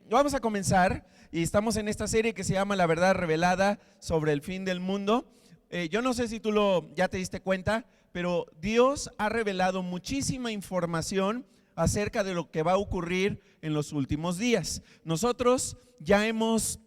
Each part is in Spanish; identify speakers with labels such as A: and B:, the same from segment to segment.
A: Vamos a comenzar y estamos en esta serie que se llama La Verdad Revelada sobre el Fin del Mundo. Yo no sé si tú ya te diste cuenta, pero Dios ha revelado muchísima información acerca de lo que va a ocurrir en los últimos días. Nosotros ya hemos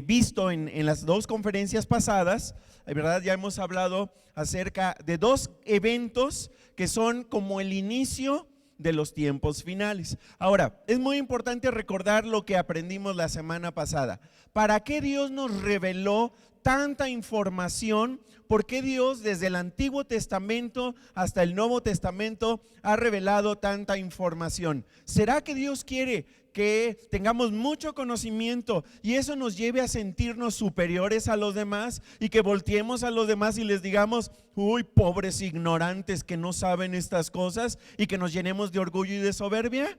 A: visto en las dos conferencias pasadas, ¿verdad? Ya hemos hablado acerca de dos eventos que son como el inicio de los tiempos finales. Ahora, es muy importante recordar lo que aprendimos la semana pasada. ¿Para qué Dios nos reveló tanta información? ¿Por qué Dios desde el Antiguo Testamento hasta el Nuevo Testamento ha revelado tanta información? ¿Será que Dios quiere que tengamos mucho conocimiento y eso nos lleve a sentirnos superiores a los demás y que volteemos a los demás y les digamos: uy, pobres ignorantes que no saben estas cosas, y que nos llenemos de orgullo y de soberbia?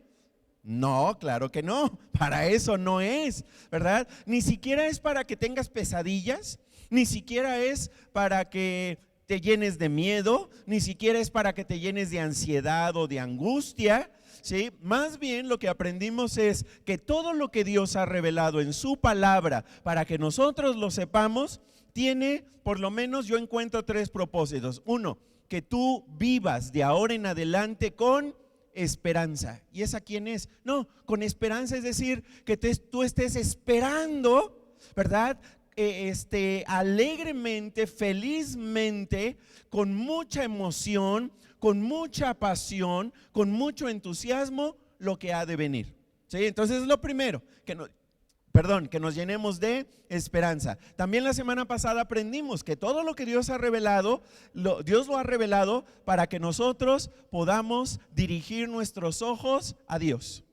A: No, claro que no, para eso no es, ¿verdad? Ni siquiera es para que tengas pesadillas, ni siquiera es para que te llenes de miedo, ni siquiera es para que te llenes de ansiedad o de angustia, ¿sí? Más bien lo que aprendimos es que todo lo que Dios ha revelado en su palabra para que nosotros lo sepamos, tiene, por lo menos yo encuentro tres propósitos. Uno, que tú vivas de ahora en adelante con esperanza. ¿Y esa quién es? No, con esperanza, es decir, que tú estés esperando, ¿verdad? Alegremente, felizmente, con mucha emoción, con mucha pasión, con mucho entusiasmo, lo que ha de venir. ¿Sí? Entonces es lo primero, que nos llenemos de esperanza. También la semana pasada aprendimos que todo lo que Dios ha revelado, Dios lo ha revelado para que nosotros podamos dirigir nuestros ojos a Dios.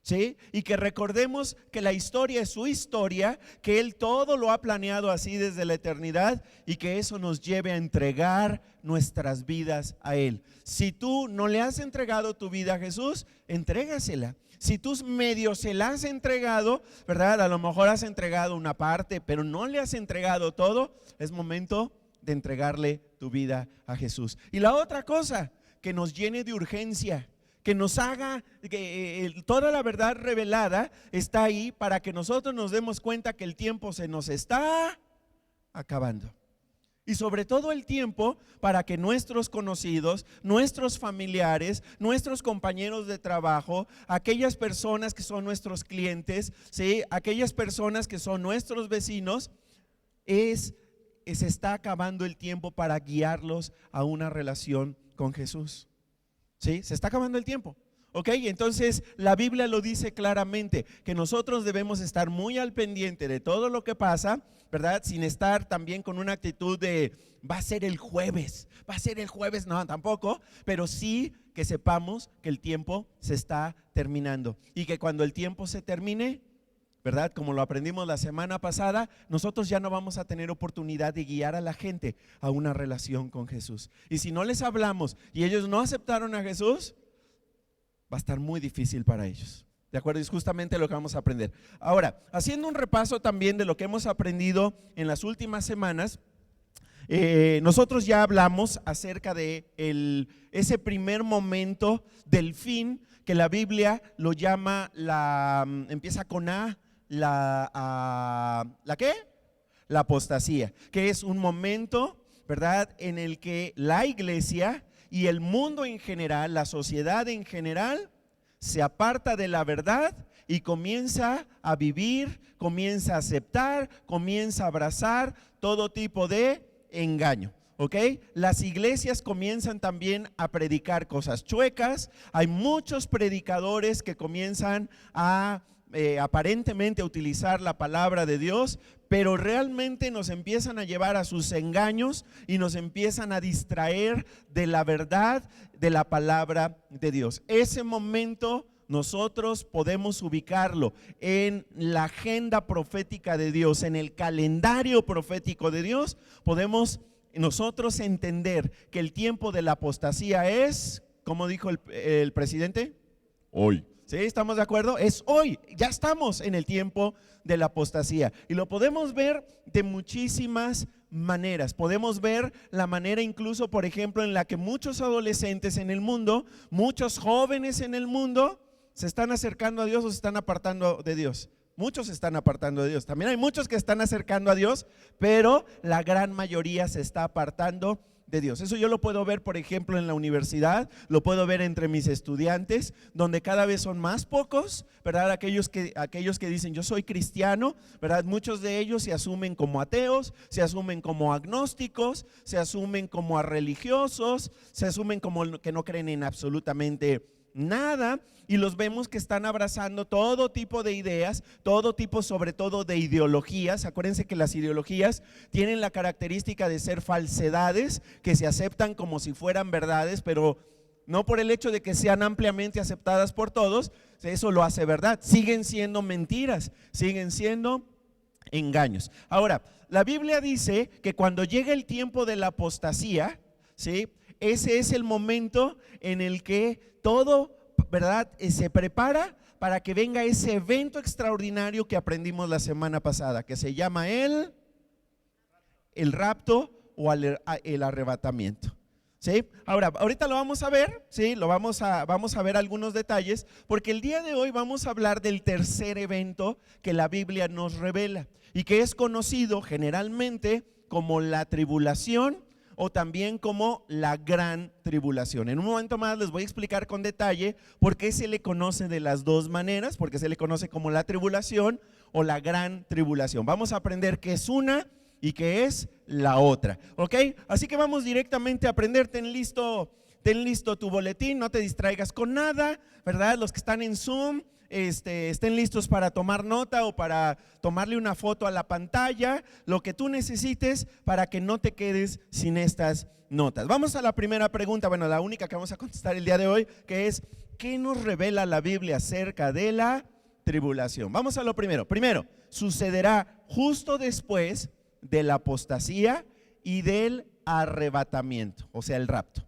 A: ¿Sí? Y que recordemos que la historia es su historia, que Él todo lo ha planeado así desde la eternidad, y que eso nos lleve a entregar nuestras vidas a Él. Si tú no le has entregado tu vida a Jesús, entrégasela. Si tú medio se la has entregado, ¿verdad? A lo mejor has entregado una parte, pero no le has entregado todo, es momento de entregarle tu vida a Jesús. Y la otra cosa, que nos llene de urgencia, que nos haga, que toda la verdad revelada está ahí para que nosotros nos demos cuenta que el tiempo se nos está acabando. Y sobre todo el tiempo para que nuestros conocidos, nuestros familiares, nuestros compañeros de trabajo, aquellas personas que son nuestros clientes, ¿sí? Aquellas personas que son nuestros vecinos, se está acabando el tiempo para guiarlos a una relación con Jesús. ¿Sí? Se está acabando el tiempo. ¿Ok? Entonces la Biblia lo dice claramente, que nosotros debemos estar muy al pendiente de todo lo que pasa, ¿verdad? Sin estar también con una actitud de va a ser el jueves, no, tampoco, pero sí que sepamos que el tiempo se está terminando y que cuando el tiempo se termine, ¿verdad? Como lo aprendimos la semana pasada, nosotros ya no vamos a tener oportunidad de guiar a la gente a una relación con Jesús. Y si no les hablamos y ellos no aceptaron a Jesús, va a estar muy difícil para ellos. ¿De acuerdo? Es justamente lo que vamos a aprender. Ahora, haciendo un repaso también de lo que hemos aprendido en las últimas semanas, nosotros ya hablamos acerca de ese primer momento del fin, que la Biblia lo llama, empieza con A, ¿la qué? La apostasía, que es un momento, ¿verdad?, en el que la iglesia y el mundo en general, la sociedad en general, se aparta de la verdad y comienza a vivir, comienza a aceptar, comienza a abrazar todo tipo de engaño. ¿Ok? Las iglesias comienzan también a predicar cosas chuecas. Hay muchos predicadores que comienzan a aparentemente a utilizar la palabra de Dios, pero realmente nos empiezan a llevar a sus engaños y nos empiezan a distraer de la verdad de la palabra de Dios. Ese momento nosotros podemos ubicarlo en la agenda profética de Dios, en el calendario profético de Dios. Podemos nosotros entender que el tiempo de la apostasía es, ¿cómo dijo el presidente? Hoy. ¿Sí? ¿Estamos de acuerdo? Es hoy, ya estamos en el tiempo de la apostasía. Y lo podemos ver de muchísimas maneras. Podemos ver la manera incluso, por ejemplo, en la que muchos adolescentes en el mundo, muchos jóvenes en el mundo, se están acercando a Dios o se están apartando de Dios? Muchos se están apartando de Dios. También hay muchos que están acercando a Dios, pero la gran mayoría se está apartando de Dios. Eso yo lo puedo ver, por ejemplo, en la universidad, lo puedo ver entre mis estudiantes, donde cada vez son más pocos, ¿verdad? Aquellos que dicen yo soy cristiano, ¿verdad? Muchos de ellos se asumen como ateos, se asumen como agnósticos, se asumen como religiosos, se asumen como que no creen en absolutamente nada, y los vemos que están abrazando todo tipo de ideas, todo tipo sobre todo de ideologías. Acuérdense que las ideologías tienen la característica de ser falsedades que se aceptan como si fueran verdades, pero no por el hecho de que sean ampliamente aceptadas por todos, eso lo hace verdad. Siguen siendo mentiras, siguen siendo engaños. Ahora, la Biblia dice que cuando llega el tiempo de la apostasía, ¿sí?, ese es el momento en el que todo, ¿verdad?, se prepara para que venga ese evento extraordinario que aprendimos la semana pasada, que se llama el rapto o el arrebatamiento. ¿Sí? Ahora, ahorita lo vamos a ver, ¿sí? Vamos a ver algunos detalles, porque el día de hoy vamos a hablar del tercer evento que la Biblia nos revela y que es conocido generalmente como la tribulación o también como la gran tribulación. En un momento más les voy a explicar con detalle por qué se le conoce de las dos maneras, porque se le conoce como la tribulación o la gran tribulación. Vamos a aprender qué es una y qué es la otra, ¿ok? Así que vamos directamente a aprender. Ten listo tu boletín, no te distraigas con nada, ¿verdad? Los que están en Zoom, estén listos para tomar nota o para tomarle una foto a la pantalla, lo que tú necesites para que no te quedes sin estas notas. Vamos a la primera pregunta, bueno, la única que vamos a contestar el día de hoy, que es: ¿qué nos revela la Biblia acerca de la tribulación? Vamos a lo primero. Primero, sucederá justo después de la apostasía y del arrebatamiento, o sea, el rapto.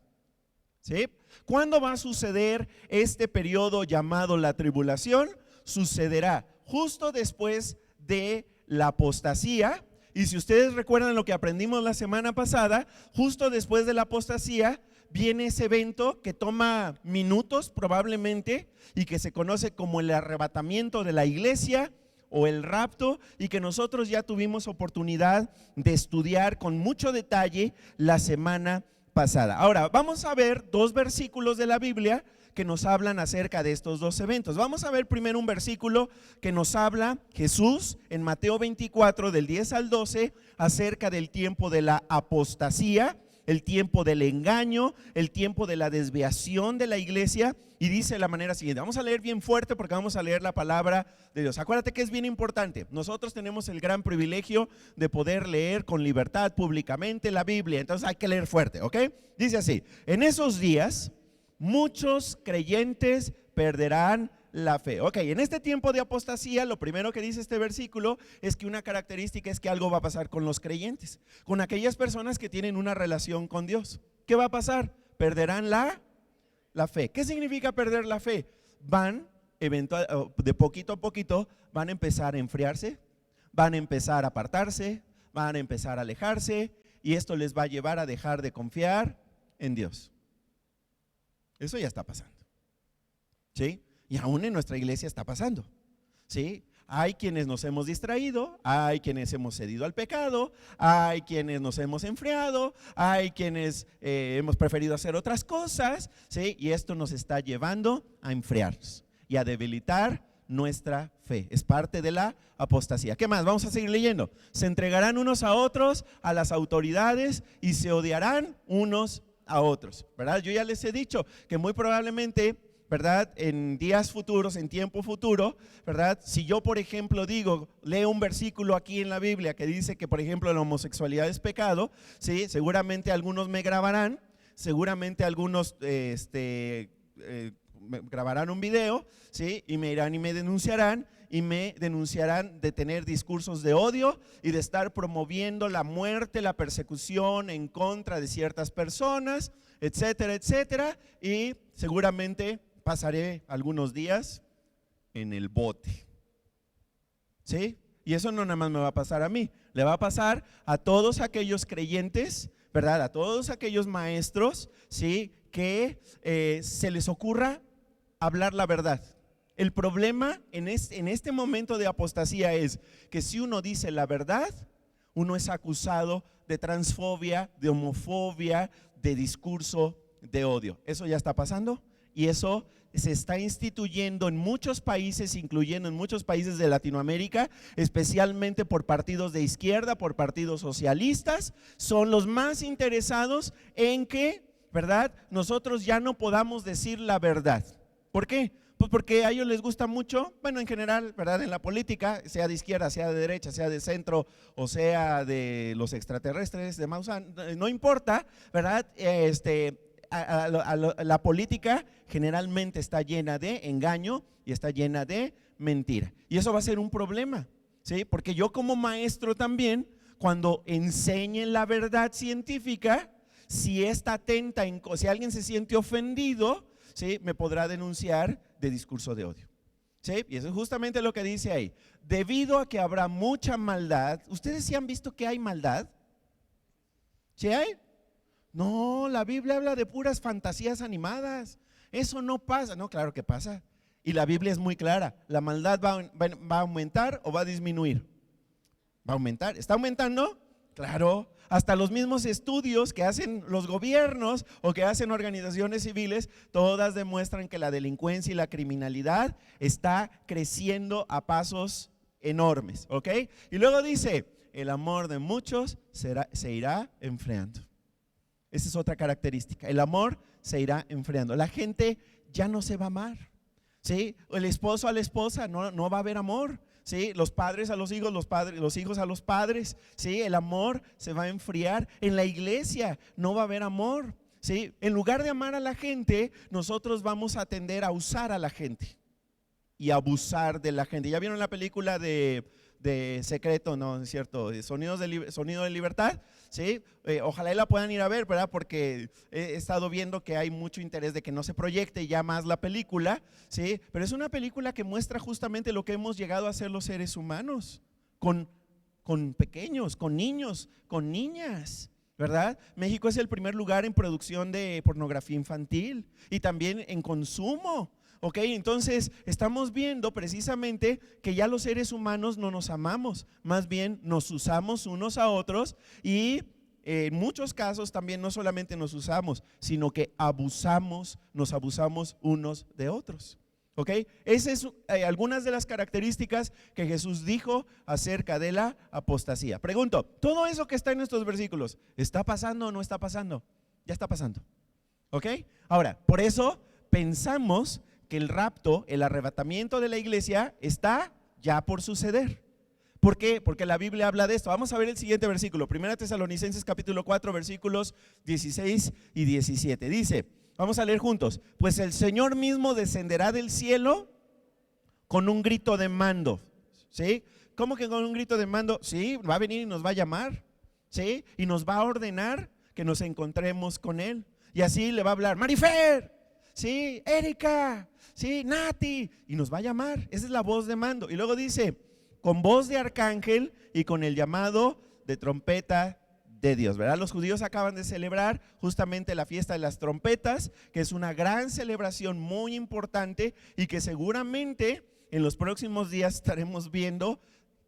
A: ¿Sí? ¿Cuándo va a suceder este periodo llamado la tribulación? Sucederá justo después de la apostasía. Y si ustedes recuerdan lo que aprendimos la semana pasada, justo después de la apostasía viene ese evento que toma minutos probablemente y que se conoce como el arrebatamiento de la iglesia o el rapto, y que nosotros ya tuvimos oportunidad de estudiar con mucho detalle la semana pasada. Ahora vamos a ver dos versículos de la Biblia que nos hablan acerca de estos dos eventos. Vamos a ver primero un versículo que nos habla Jesús en Mateo 24 del 10 al 12 acerca del tiempo de la apostasía, el tiempo del engaño, el tiempo de la desviación de la iglesia, y dice de la manera siguiente. Vamos a leer bien fuerte porque vamos a leer la palabra de Dios. Acuérdate que es bien importante. Nosotros tenemos el gran privilegio de poder leer con libertad públicamente la Biblia, entonces hay que leer fuerte, ¿ok? Dice así: en esos días muchos creyentes perderán la fe. Ok, en este tiempo de apostasía, lo primero que dice este versículo es que una característica es que algo va a pasar con los creyentes, con aquellas personas que tienen una relación con Dios. ¿Qué va a pasar? Perderán la fe. ¿Qué significa perder la fe? Van, de poquito a poquito, van a empezar a enfriarse, van a empezar a apartarse, van a empezar a alejarse, y esto les va a llevar a dejar de confiar en Dios. Eso ya está pasando, ¿sí? Y aún en nuestra iglesia está pasando, ¿sí? Hay quienes nos hemos distraído, hay quienes hemos cedido al pecado, hay quienes nos hemos enfriado, hay quienes hemos preferido hacer otras cosas, ¿sí? Y esto nos está llevando a enfriarnos y a debilitar nuestra fe. Es parte de la apostasía. ¿Qué más? Vamos a seguir leyendo. Se entregarán unos a otros a las autoridades y se odiarán unos a otros, ¿verdad? Yo ya les he dicho que muy probablemente, ¿verdad?, en días futuros, en tiempo futuro, ¿verdad?, si yo, por ejemplo, leo un versículo aquí en la Biblia que dice que, por ejemplo, la homosexualidad es pecado, ¿sí? Seguramente algunos me grabarán, seguramente algunos me grabarán un video, ¿sí? Y me irán y me denunciarán de tener discursos de odio y de estar promoviendo la muerte, la persecución en contra de ciertas personas, etcétera, etcétera, y seguramente pasaré algunos días en el bote, ¿sí? Y eso no nada más me va a pasar a mí, le va a pasar a todos aquellos creyentes, ¿verdad?, a todos aquellos maestros, ¿sí?, que se les ocurra hablar la verdad, El problema en este momento de apostasía es que si uno dice la verdad, uno es acusado de transfobia, de homofobia, de discurso de odio. Eso ya está pasando y eso se está instituyendo en muchos países, incluyendo en muchos países de Latinoamérica, especialmente por partidos de izquierda, por partidos socialistas. Son los más interesados en que, ¿verdad?, nosotros ya no podamos decir la verdad. ¿Por qué? Pues porque a ellos les gusta mucho, bueno, en general, ¿verdad?, en la política, sea de izquierda, sea de derecha, sea de centro o sea de los extraterrestres, de Maussan, no importa, ¿verdad? La política generalmente está llena de engaño y está llena de mentira. Y eso va a ser un problema, ¿sí? Porque yo como maestro también, cuando enseñe la verdad científica, si está atenta, si alguien se siente ofendido, ¿sí?, me podrá denunciar de discurso de odio. ¿Sí? Y eso es justamente lo que dice ahí. Debido a que habrá mucha maldad. ¿Ustedes sí han visto que hay maldad? ¿Sí hay? No, la Biblia habla de puras fantasías animadas. Eso no pasa. No, claro que pasa. Y la Biblia es muy clara. ¿La maldad va a aumentar o va a disminuir? Va a aumentar. ¿Está aumentando? Claro. Hasta los mismos estudios que hacen los gobiernos o que hacen organizaciones civiles, todas demuestran que la delincuencia y la criminalidad está creciendo a pasos enormes, ¿ok? Y luego dice, el amor de muchos se irá enfriando. Esa es otra característica, el amor se irá enfriando. La gente ya no se va a amar, ¿sí? El esposo a la esposa, no va a haber amor. ¿Sí? Los padres a los hijos, los hijos a los padres, ¿sí? El amor se va a enfriar. En la iglesia no va a haber amor, ¿sí? En lugar de amar a la gente, nosotros vamos a tender a usar a la gente y abusar de la gente. ¿Ya vieron la película de Secreto? No, es cierto, Sonido de Libertad, ¿sí? Ojalá y la puedan ir a ver, ¿verdad? Porque he estado viendo que hay mucho interés de que no se proyecte ya más la película, ¿sí? Pero es una película que muestra justamente lo que hemos llegado a ser los seres humanos, con pequeños, con niños, con niñas, ¿verdad? México es el primer lugar en producción de pornografía infantil y también en consumo. Ok, entonces estamos viendo precisamente que ya los seres humanos no nos amamos, más bien nos usamos unos a otros y en muchos casos también no solamente nos usamos, sino que nos abusamos unos de otros. Ok, esas son algunas de las características que Jesús dijo acerca de la apostasía. Pregunto, ¿todo eso que está en estos versículos está pasando o no está pasando? Ya está pasando. Ok, ahora, por eso pensamos que el rapto, el arrebatamiento de la iglesia está ya por suceder. ¿Por qué? Porque la Biblia habla de esto. Vamos a ver el siguiente versículo, 1 Tesalonicenses capítulo 4 versículos 16 y 17. Dice, vamos a leer juntos, pues el Señor mismo descenderá del cielo con un grito de mando. ¿Sí? ¿Cómo que con un grito de mando? Sí, va a venir y nos va a llamar, ¿sí? Y nos va a ordenar que nos encontremos con Él. Y así le va a hablar, Marifer, sí, Erika, sí, Nati, y nos va a llamar. Esa es la voz de mando. Y luego dice, con voz de arcángel y con el llamado de trompeta de Dios, ¿verdad? Los judíos acaban de celebrar justamente la fiesta de las trompetas, que es una gran celebración muy importante y que seguramente en los próximos días estaremos viendo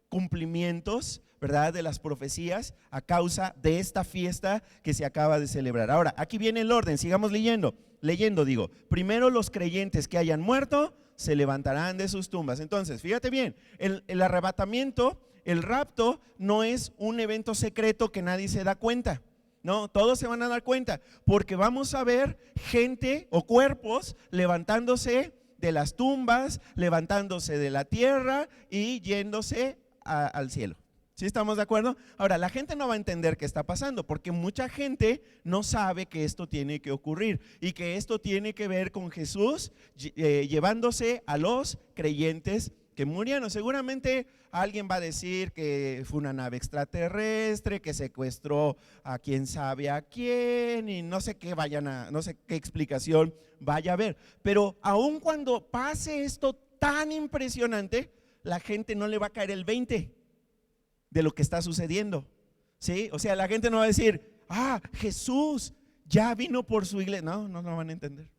A: cumplimientos, ¿verdad?, de las profecías a causa de esta fiesta que se acaba de celebrar. Ahora, aquí viene el orden, sigamos leyendo, digo, primero los creyentes que hayan muerto se levantarán de sus tumbas. Entonces, fíjate bien, el arrebatamiento, el rapto no es un evento secreto que nadie se da cuenta. No, todos se van a dar cuenta, porque vamos a ver gente o cuerpos levantándose de las tumbas, levantándose de la tierra y yéndose al cielo. ¿Sí estamos de acuerdo? Ahora, la gente no va a entender qué está pasando, porque mucha gente no sabe que esto tiene que ocurrir y que esto tiene que ver con Jesús llevándose a los creyentes que murieron. Seguramente alguien va a decir que fue una nave extraterrestre, que secuestró a quién sabe a quién y no sé qué no sé qué explicación vaya a haber. Pero aun cuando pase esto tan impresionante, la gente no le va a caer el 20 de lo que está sucediendo, ¿sí? O sea, la gente no va a decir, Jesús ya vino por su iglesia. No van a entender.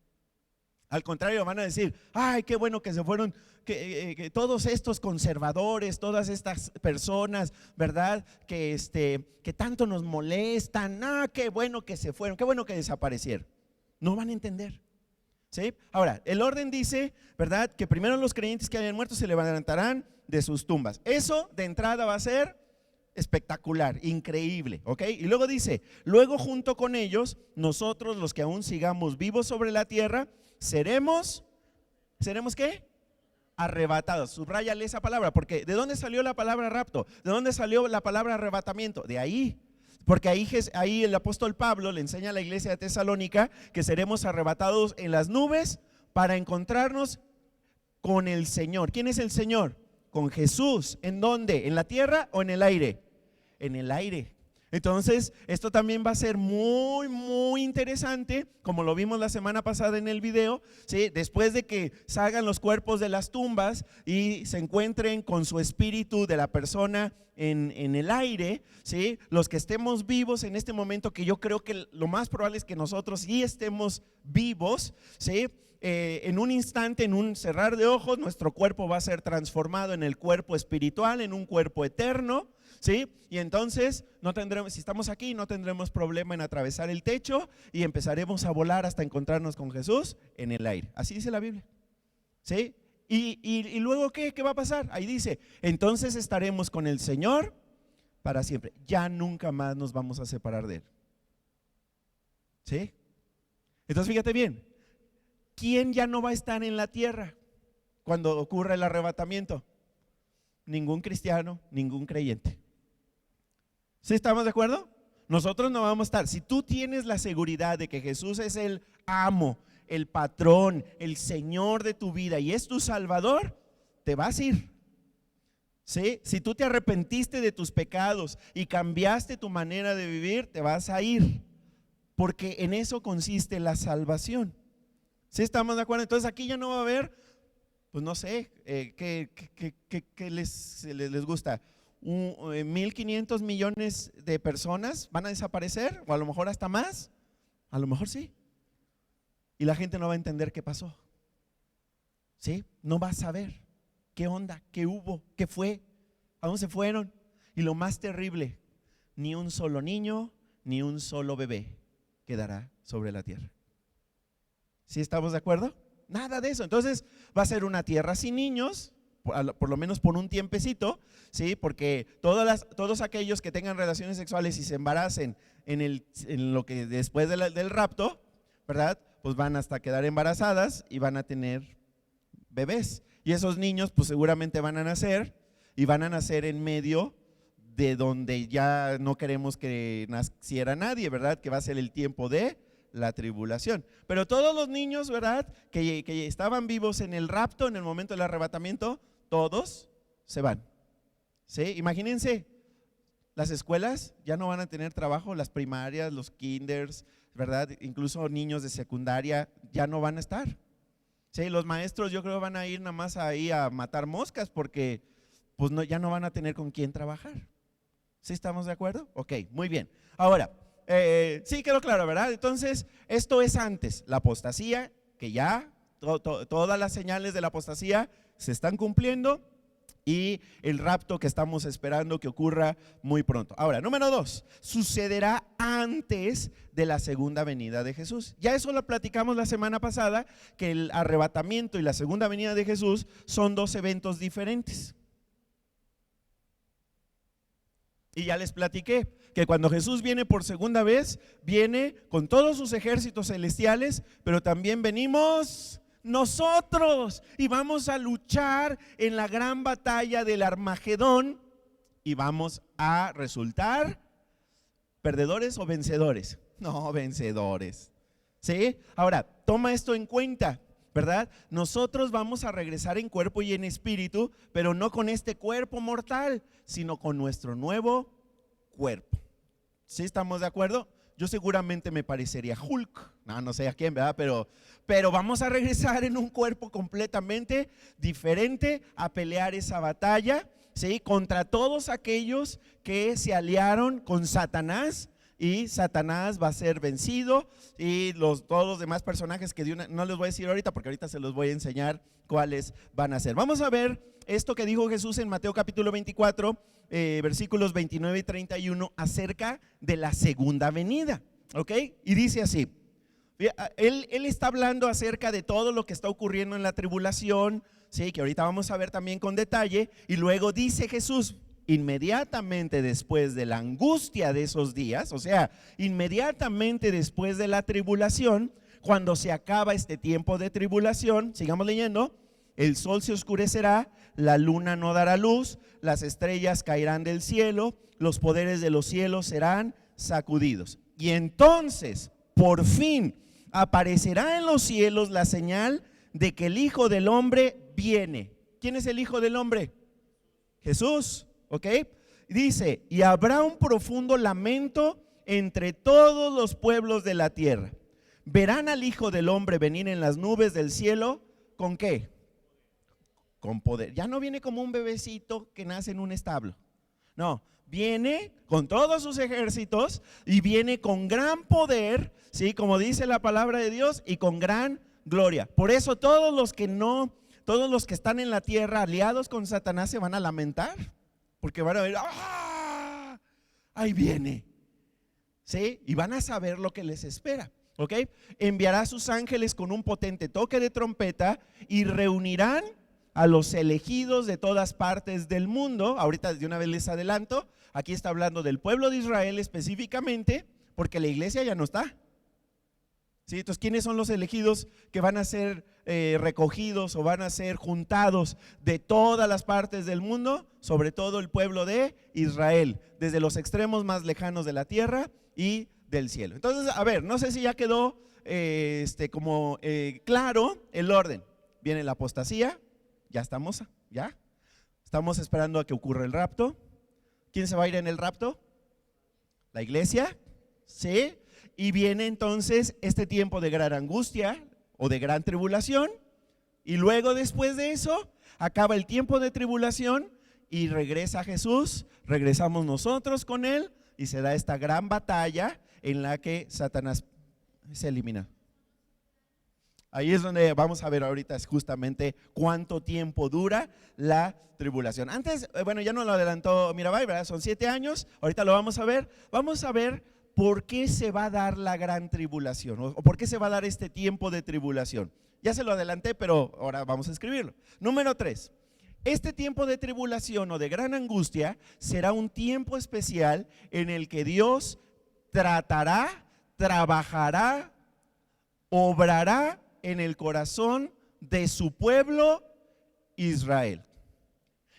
A: Al contrario, van a decir, ay, qué bueno que se fueron, que todos estos conservadores, todas estas personas, ¿verdad? Que tanto nos molestan, qué bueno que se fueron, qué bueno que desaparecieron. No van a entender. ¿Sí? Ahora, el orden dice, ¿verdad? Que primero los creyentes que hayan muerto se levantarán de sus tumbas. Eso de entrada va a ser espectacular, increíble, ¿ok? Y luego dice, luego junto con ellos, nosotros los que aún sigamos vivos sobre la tierra, ¿seremos qué? Arrebatados. Subráyale esa palabra, porque ¿de dónde salió la palabra rapto? ¿De dónde salió la palabra arrebatamiento? De ahí. Porque ahí el apóstol Pablo le enseña a la iglesia de Tesalónica que seremos arrebatados en las nubes para encontrarnos con el Señor. ¿Quién es el Señor? Con Jesús. ¿En dónde? ¿En la tierra o en el aire? En el aire. Entonces, esto también va a ser muy, muy interesante, como lo vimos la semana pasada en el video, ¿sí? Después de que salgan los cuerpos de las tumbas y se encuentren con su espíritu de la persona en el aire, ¿sí? Los que estemos vivos en este momento, que yo creo que lo más probable es que nosotros sí estemos vivos, ¿sí? En un instante, en un cerrar de ojos, nuestro cuerpo va a ser transformado en el cuerpo espiritual, en un cuerpo eterno, ¿sí? Y entonces no tendremos, si estamos aquí, no tendremos problema en atravesar el techo y empezaremos a volar hasta encontrarnos con Jesús en el aire. Así dice la Biblia, ¿sí? Y luego ¿qué va a pasar? Ahí dice, entonces estaremos con el Señor para siempre. Ya nunca más nos vamos a separar de Él, ¿sí? Entonces fíjate bien, ¿quién ya no va a estar en la tierra cuando ocurra el arrebatamiento? Ningún cristiano, ningún creyente. ¿Sí estamos de acuerdo? Nosotros no vamos a estar. Si tú tienes la seguridad de que Jesús es el amo, el patrón, el Señor de tu vida y es tu Salvador, te vas a ir. ¿Sí? Si tú te arrepentiste de tus pecados y cambiaste tu manera de vivir, te vas a ir. Porque en eso consiste la salvación. ¿Sí estamos de acuerdo? Entonces aquí ya no va a haber, pues no sé, ¿qué les gusta? 1.500 millones de personas van a desaparecer, o a lo mejor hasta más, a lo mejor sí. Y la gente no va a entender qué pasó, ¿sí? No va a saber qué onda, qué hubo, qué fue, a dónde se fueron. Y lo más terrible, ni un solo niño, ni un solo bebé quedará sobre la tierra. ¿Sí estamos de acuerdo? Nada de eso. Entonces va a ser una tierra sin niños, por lo menos por un tiempecito, ¿sí? Porque todos aquellos que tengan relaciones sexuales y se embaracen en lo que después del rapto, ¿verdad? Pues van hasta quedar embarazadas y van a tener bebés. Y esos niños pues seguramente van a nacer y van a nacer en medio de donde ya no queremos que naciera nadie, ¿verdad? Que va a ser el tiempo de la tribulación. Pero todos los niños, ¿verdad? Que estaban vivos en el rapto, en el momento del arrebatamiento, todos se van. ¿Sí? Imagínense, las escuelas ya no van a tener trabajo, las primarias, los kinders, ¿verdad? Incluso niños de secundaria ya no van a estar. ¿Sí? Los maestros yo creo van a ir nada más ahí a matar moscas porque pues ya no van a tener con quién trabajar. ¿Sí estamos de acuerdo? Ok, muy bien. Ahora, sí quedó claro, ¿verdad? Entonces, esto es antes, la apostasía, que ya todas las señales de la apostasía se están cumpliendo, y el rapto que estamos esperando que ocurra muy pronto. Ahora, número 2, sucederá antes de la segunda venida de Jesús. Ya eso lo platicamos la semana pasada, que el arrebatamiento y la segunda venida de Jesús son dos eventos diferentes. Y ya les platiqué que cuando Jesús viene por segunda vez, viene con todos sus ejércitos celestiales, pero también venimos nosotros y vamos a luchar en la gran batalla del Armagedón y vamos a resultar perdedores o vencedores. No, vencedores. ¿Sí? Ahora, toma esto en cuenta, ¿verdad? Nosotros vamos a regresar en cuerpo y en espíritu, pero no con este cuerpo mortal, sino con nuestro nuevo cuerpo. ¿Sí estamos de acuerdo? Yo seguramente me parecería Hulk, no sé a quién, ¿verdad? Pero vamos a regresar en un cuerpo completamente diferente a pelear esa batalla, ¿sí? Contra todos aquellos que se aliaron con Satanás y Satanás va a ser vencido y todos los demás personajes que no les voy a decir ahorita porque ahorita se los voy a enseñar cuáles van a ser. Vamos a ver esto que dijo Jesús en Mateo capítulo 24, versículos 29 y 31 acerca de la segunda venida, ¿ok? Y dice así. Él está hablando acerca de todo lo que está ocurriendo en la tribulación, sí, que ahorita vamos a ver también con detalle. Y luego dice Jesús, inmediatamente después de la angustia de esos días, o sea, inmediatamente después de la tribulación, cuando se acaba este tiempo de tribulación, sigamos leyendo, el sol se oscurecerá, la luna no dará luz, las estrellas caerán del cielo, los poderes de los cielos serán sacudidos. Y entonces, por fin, aparecerá en los cielos la señal de que el Hijo del Hombre viene. ¿Quién es el Hijo del Hombre? Jesús, ¿ok? Dice, y habrá un profundo lamento entre todos los pueblos de la tierra. Verán al Hijo del Hombre venir en las nubes del cielo, ¿con qué? Con poder. Ya no viene como un bebecito que nace en un establo. No, viene con todos sus ejércitos y viene con gran poder, ¿sí? Como dice la palabra de Dios, y con gran gloria. Por eso todos los que están en la tierra aliados con Satanás se van a lamentar, porque van a ver, ¡ah! Ahí viene, ¿sí? Y van a saber lo que les espera, ¿ok? Enviará a sus ángeles con un potente toque de trompeta y reunirán a los elegidos de todas partes del mundo. Ahorita de una vez les adelanto, aquí está hablando del pueblo de Israel específicamente, porque la iglesia ya no está. ¿Sí? Entonces, ¿quiénes son los elegidos que van a ser recogidos o van a ser juntados de todas las partes del mundo? Sobre todo el pueblo de Israel, desde los extremos más lejanos de la tierra y del cielo. Entonces, a ver, no sé si ya quedó claro el orden. Viene la apostasía. Ya estamos esperando a que ocurra el rapto. ¿Quién se va a ir en el rapto? La iglesia, ¿sí? Y viene entonces este tiempo de gran angustia o de gran tribulación. Y luego después de eso, acaba el tiempo de tribulación y regresa Jesús, regresamos nosotros con Él y se da esta gran batalla en la que Satanás se elimina. Ahí es donde vamos a ver ahorita justamente cuánto tiempo dura la tribulación. Antes, bueno, ya nos lo adelantó Mirabai, ¿verdad? Son 7 años, ahorita lo vamos a ver. Vamos a ver por qué se va a dar la gran tribulación o por qué se va a dar este tiempo de tribulación. Ya se lo adelanté, pero ahora vamos a escribirlo. Número 3, este tiempo de tribulación o de gran angustia será un tiempo especial en el que Dios tratará, trabajará, obrará en el corazón de su pueblo Israel.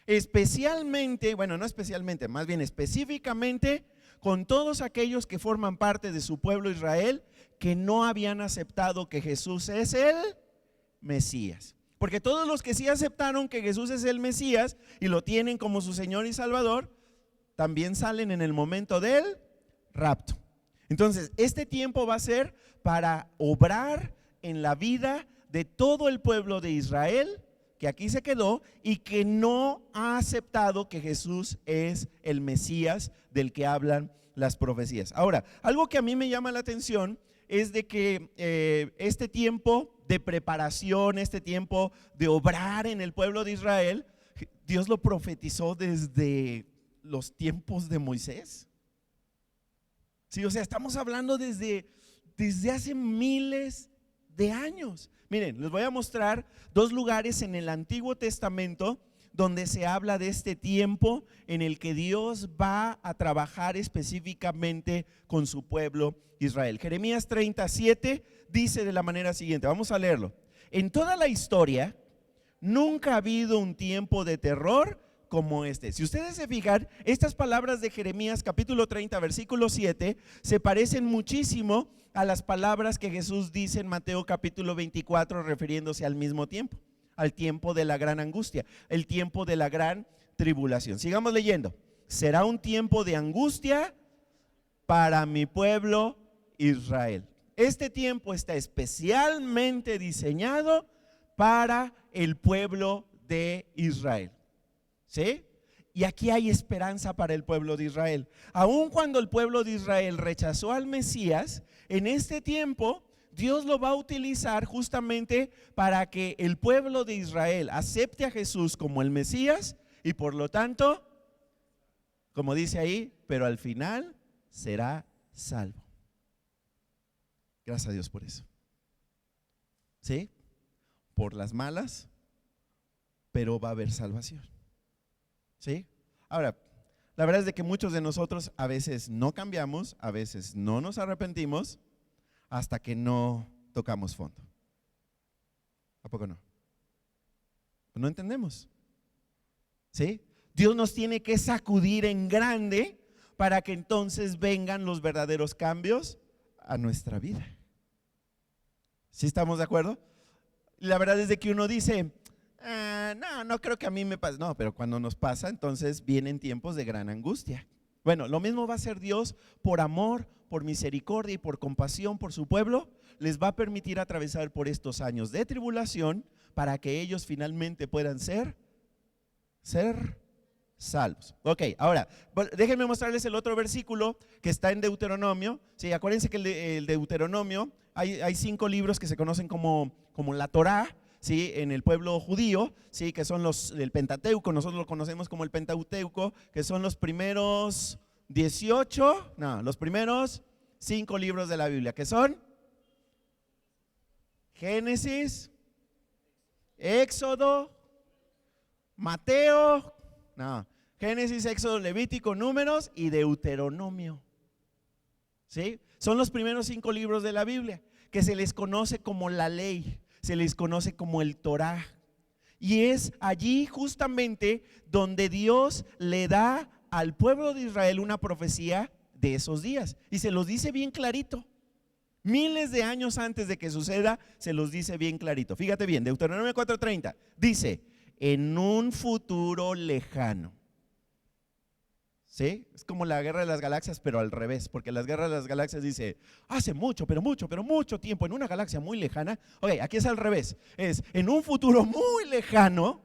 A: Especialmente, bueno, no especialmente, más bien específicamente con todos aquellos que forman parte de su pueblo Israel que no habían aceptado que Jesús es el Mesías. Porque todos los que sí aceptaron que Jesús es el Mesías y lo tienen como su Señor y Salvador, también salen en el momento del rapto. Entonces, este tiempo va a ser para obrar en la vida de todo el pueblo de Israel que aquí se quedó y que no ha aceptado que Jesús es el Mesías del que hablan las profecías. Ahora, algo que a mí me llama la atención es de que este tiempo de preparación, este tiempo de obrar en el pueblo de Israel, Dios lo profetizó desde los tiempos de Moisés. Sí, o sea, estamos hablando desde hace miles de años. Miren, les voy a mostrar 2 lugares en el Antiguo Testamento donde se habla de este tiempo en el que Dios va a trabajar específicamente con su pueblo Israel. Jeremías 37 dice de la manera siguiente, vamos a leerlo. En toda la historia nunca ha habido un tiempo de terror como este. Si ustedes se fijan, estas palabras de Jeremías capítulo 30 versículo 7 se parecen muchísimo a las palabras que Jesús dice en Mateo capítulo 24 refiriéndose al mismo tiempo, al tiempo de la gran angustia, el tiempo de la gran tribulación. Sigamos leyendo. Será un tiempo de angustia para mi pueblo Israel. Este tiempo está especialmente diseñado para el pueblo de Israel. ¿Sí? Y aquí hay esperanza para el pueblo de Israel. Aun cuando el pueblo de Israel rechazó al Mesías, en este tiempo Dios lo va a utilizar justamente para que el pueblo de Israel acepte a Jesús como el Mesías y por lo tanto, como dice ahí, pero al final será salvo. Gracias a Dios por eso. ¿Sí? Por las malas, pero va a haber salvación. ¿Sí? Ahora, la verdad es de que muchos de nosotros a veces no cambiamos, a veces no nos arrepentimos hasta que no tocamos fondo. ¿A poco no? No entendemos. ¿Sí? Dios nos tiene que sacudir en grande para que entonces vengan los verdaderos cambios a nuestra vida. ¿Sí estamos de acuerdo? La verdad es de que uno dice, no creo que a mí me pase. No, pero cuando nos pasa, entonces vienen tiempos de gran angustia. Bueno, lo mismo va a hacer Dios por amor, por misericordia y por compasión por su pueblo. Les va a permitir atravesar por estos años de tribulación para que ellos finalmente puedan ser salvos. Ok, ahora déjenme mostrarles el otro versículo que está en Deuteronomio. Sí, acuérdense que el Deuteronomio, hay 5 libros que se conocen como la Torá, ¿sí? En el pueblo judío, ¿sí? Que son el Pentateuco. Nosotros lo conocemos como el Pentateuco, que son los primeros 5 libros de la Biblia, que son Génesis, Éxodo, Mateo, Génesis, Éxodo, Levítico, Números y Deuteronomio. ¿Sí? Son los primeros 5 libros de la Biblia, que se les conoce como la ley, se les conoce como el Torá. Y es allí justamente donde Dios le da al pueblo de Israel una profecía de esos días. Y se los dice bien clarito. Miles de años antes de que suceda, se los dice bien clarito. Fíjate bien, Deuteronomio 4:30 dice, en un futuro lejano. ¿Sí? Es como la guerra de las galaxias, pero al revés, porque las guerras de las galaxias dice, hace mucho, pero mucho tiempo, en una galaxia muy lejana. Ok, aquí es al revés, es en un futuro muy lejano.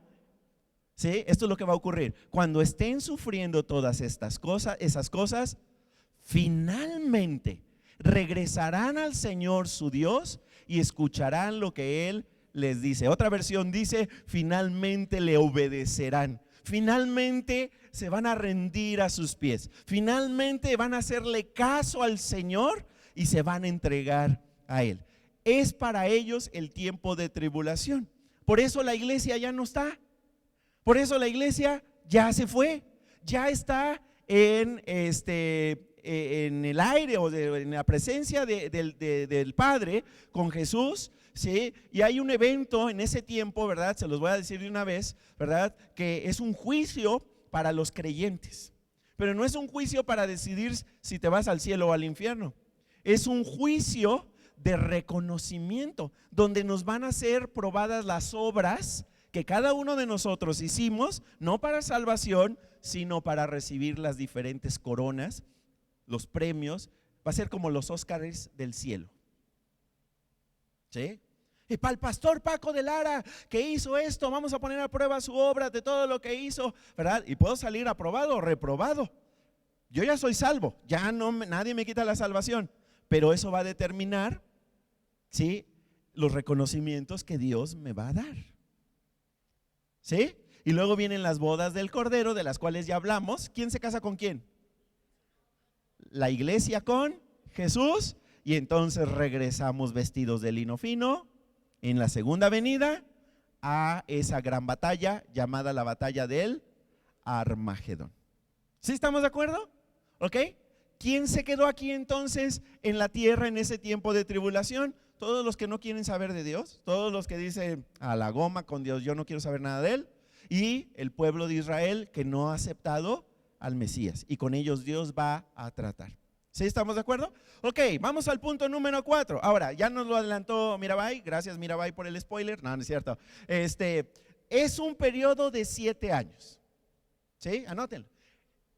A: ¿Sí? Esto es lo que va a ocurrir. Cuando estén sufriendo todas esas cosas, finalmente regresarán al Señor su Dios y escucharán lo que Él les dice. Otra versión dice, finalmente le obedecerán. Finalmente se van a rendir a sus pies. Finalmente van a hacerle caso al Señor y se van a entregar a Él. Es para ellos el tiempo de tribulación. Por eso la iglesia ya no está. Por eso la iglesia ya se fue. Ya está en el aire o en la presencia del Padre con Jesús. ¿Sí? Y hay un evento en ese tiempo, ¿verdad? Se los voy a decir de una vez, ¿verdad? Que es un juicio para los creyentes. Pero no es un juicio para decidir si te vas al cielo o al infierno. Es un juicio de reconocimiento, donde nos van a ser probadas las obras que cada uno de nosotros hicimos, no para salvación, sino para recibir las diferentes coronas, los premios. Va a ser como los Óscares del cielo. ¿Sí? Y para el pastor Paco de Lara, que hizo esto, vamos a poner a prueba su obra de todo lo que hizo, ¿verdad? Y puedo salir aprobado o reprobado. Yo ya soy salvo, ya no, nadie me quita la salvación, pero eso va a determinar, ¿sí?, los reconocimientos que Dios me va a dar. ¿Sí? Y luego vienen las bodas del Cordero, de las cuales ya hablamos. ¿Quién se casa con quién? La iglesia con Jesús. Y entonces regresamos vestidos de lino fino en la segunda venida a esa gran batalla llamada la batalla del Armagedón. ¿Sí estamos de acuerdo? ¿Ok? ¿Quién se quedó aquí entonces en la tierra en ese tiempo de tribulación? Todos los que no quieren saber de Dios, todos los que dicen a la goma con Dios, yo no quiero saber nada de Él, y el pueblo de Israel que no ha aceptado al Mesías, y con ellos Dios va a tratar. ¿Sí estamos de acuerdo? Ok, vamos al punto número 4. Ahora, ya nos lo adelantó Mirabai, gracias Mirabai por el spoiler. No, no es cierto. Es un periodo de 7 años. ¿Sí? Anótenlo.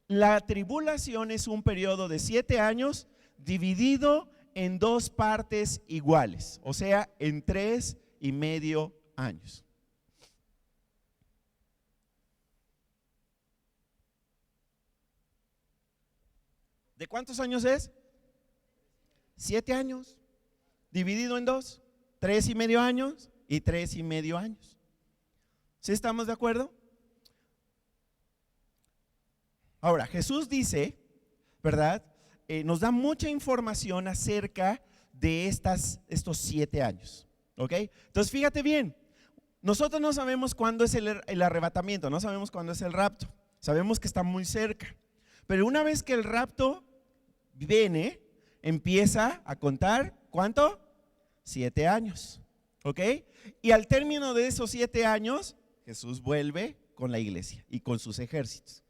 A: La tribulación es un periodo de 7 años dividido en 2 partes iguales, o sea, en 3,5 años. ¿De cuántos años es? 7 años, dividido en 2, 3,5 años y 3,5 años. ¿Sí estamos de acuerdo? Ahora, Jesús dice, ¿verdad? Nos da mucha información acerca de estos 7 años, ¿ok? Entonces, fíjate bien, nosotros no sabemos cuándo es el arrebatamiento, no sabemos cuándo es el rapto, sabemos que está muy cerca, pero una vez que el rapto viene, empieza a contar, ¿cuánto? 7 años, ¿ok? Y al término de esos 7 años, Jesús vuelve con la iglesia y con sus ejércitos.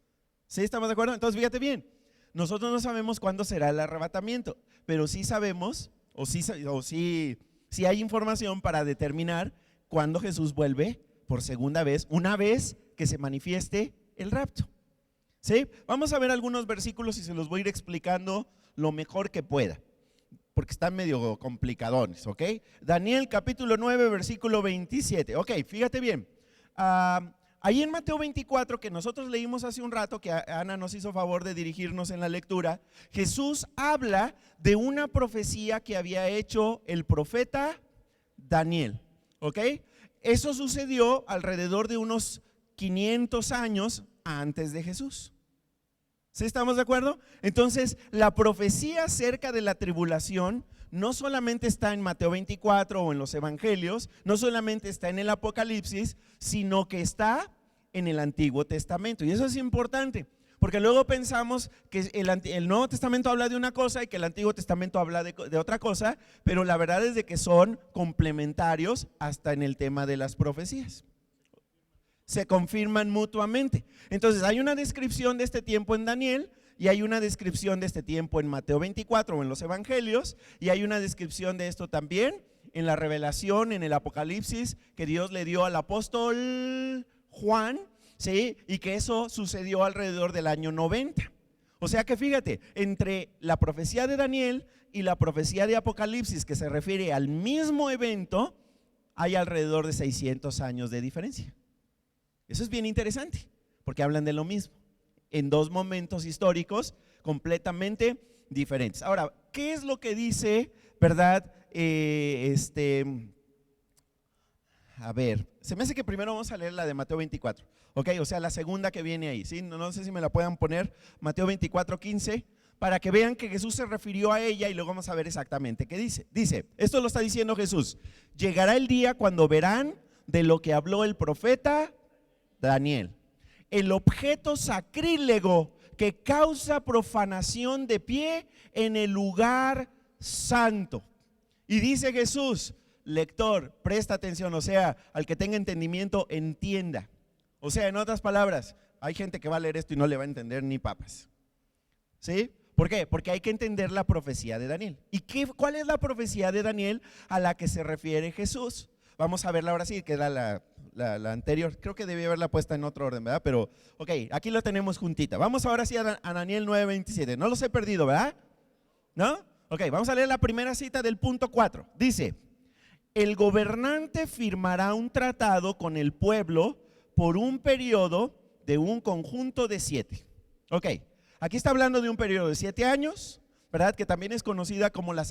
A: ¿Sí estamos de acuerdo? Entonces fíjate bien, nosotros no sabemos cuándo será el arrebatamiento, pero sí sabemos, sí hay información para determinar cuándo Jesús vuelve por segunda vez, una vez que se manifieste el rapto. ¿Sí? Vamos a ver algunos versículos y se los voy a ir explicando lo mejor que pueda, porque están medio complicadones, ¿ok? Daniel capítulo 9, versículo 27. Ok, fíjate bien. Ahí en Mateo 24, que nosotros leímos hace un rato, que Ana nos hizo favor de dirigirnos en la lectura, Jesús habla de una profecía que había hecho el profeta Daniel, ¿ok? Eso sucedió alrededor de unos 500 años antes de Jesús. ¿Sí estamos de acuerdo? Entonces, la profecía acerca de la tribulación no solamente está en Mateo 24 o en los evangelios, no solamente está en el Apocalipsis, sino que está en el Antiguo Testamento. Y eso es importante, porque luego pensamos que el Nuevo Testamento habla de una cosa y que el Antiguo Testamento habla de otra cosa, pero la verdad es de que son complementarios hasta en el tema de las profecías. Se confirman mutuamente. Entonces hay una descripción de este tiempo en Daniel y hay una descripción de este tiempo en Mateo 24 o en los evangelios, y hay una descripción de esto también en la revelación, en el Apocalipsis que Dios le dio al apóstol Juan, ¿sí? Y que eso sucedió alrededor del año 90. O sea que fíjate, entre la profecía de Daniel y la profecía de Apocalipsis, que se refiere al mismo evento, hay alrededor de 600 años de diferencia. Eso es bien interesante, porque hablan de lo mismo, en dos momentos históricos completamente diferentes. Ahora, ¿qué es lo que dice, verdad? A ver, se me hace que primero vamos a leer la de Mateo 24, ok, o sea, la segunda que viene ahí, ¿sí? No sé si me la puedan poner, Mateo 24:15, para que vean que Jesús se refirió a ella y luego vamos a ver exactamente qué dice. Dice, esto lo está diciendo Jesús: llegará el día cuando verán de lo que habló el profeta Daniel, el objeto sacrílego que causa profanación de pie en el lugar santo. Y dice Jesús, lector, presta atención, o sea, al que tenga entendimiento, entienda. O sea, en otras palabras, hay gente que va a leer esto y no le va a entender ni papas. ¿Sí? ¿Por qué? Porque hay que entender la profecía de Daniel. ¿Y cuál es la profecía de Daniel a la que se refiere Jesús? Vamos a verla ahora sí, que era la anterior. Creo que debía haberla puesta en otro orden, ¿verdad? Pero, ok, aquí lo tenemos juntita. Vamos ahora sí a Daniel 9:27. No los he perdido, ¿verdad? ¿No? Ok, vamos a leer la primera cita del punto 4. Dice, el gobernante firmará un tratado con el pueblo por un periodo de un conjunto de 7. Ok, aquí está hablando de un periodo de 7 años, ¿verdad? Que también es conocida como la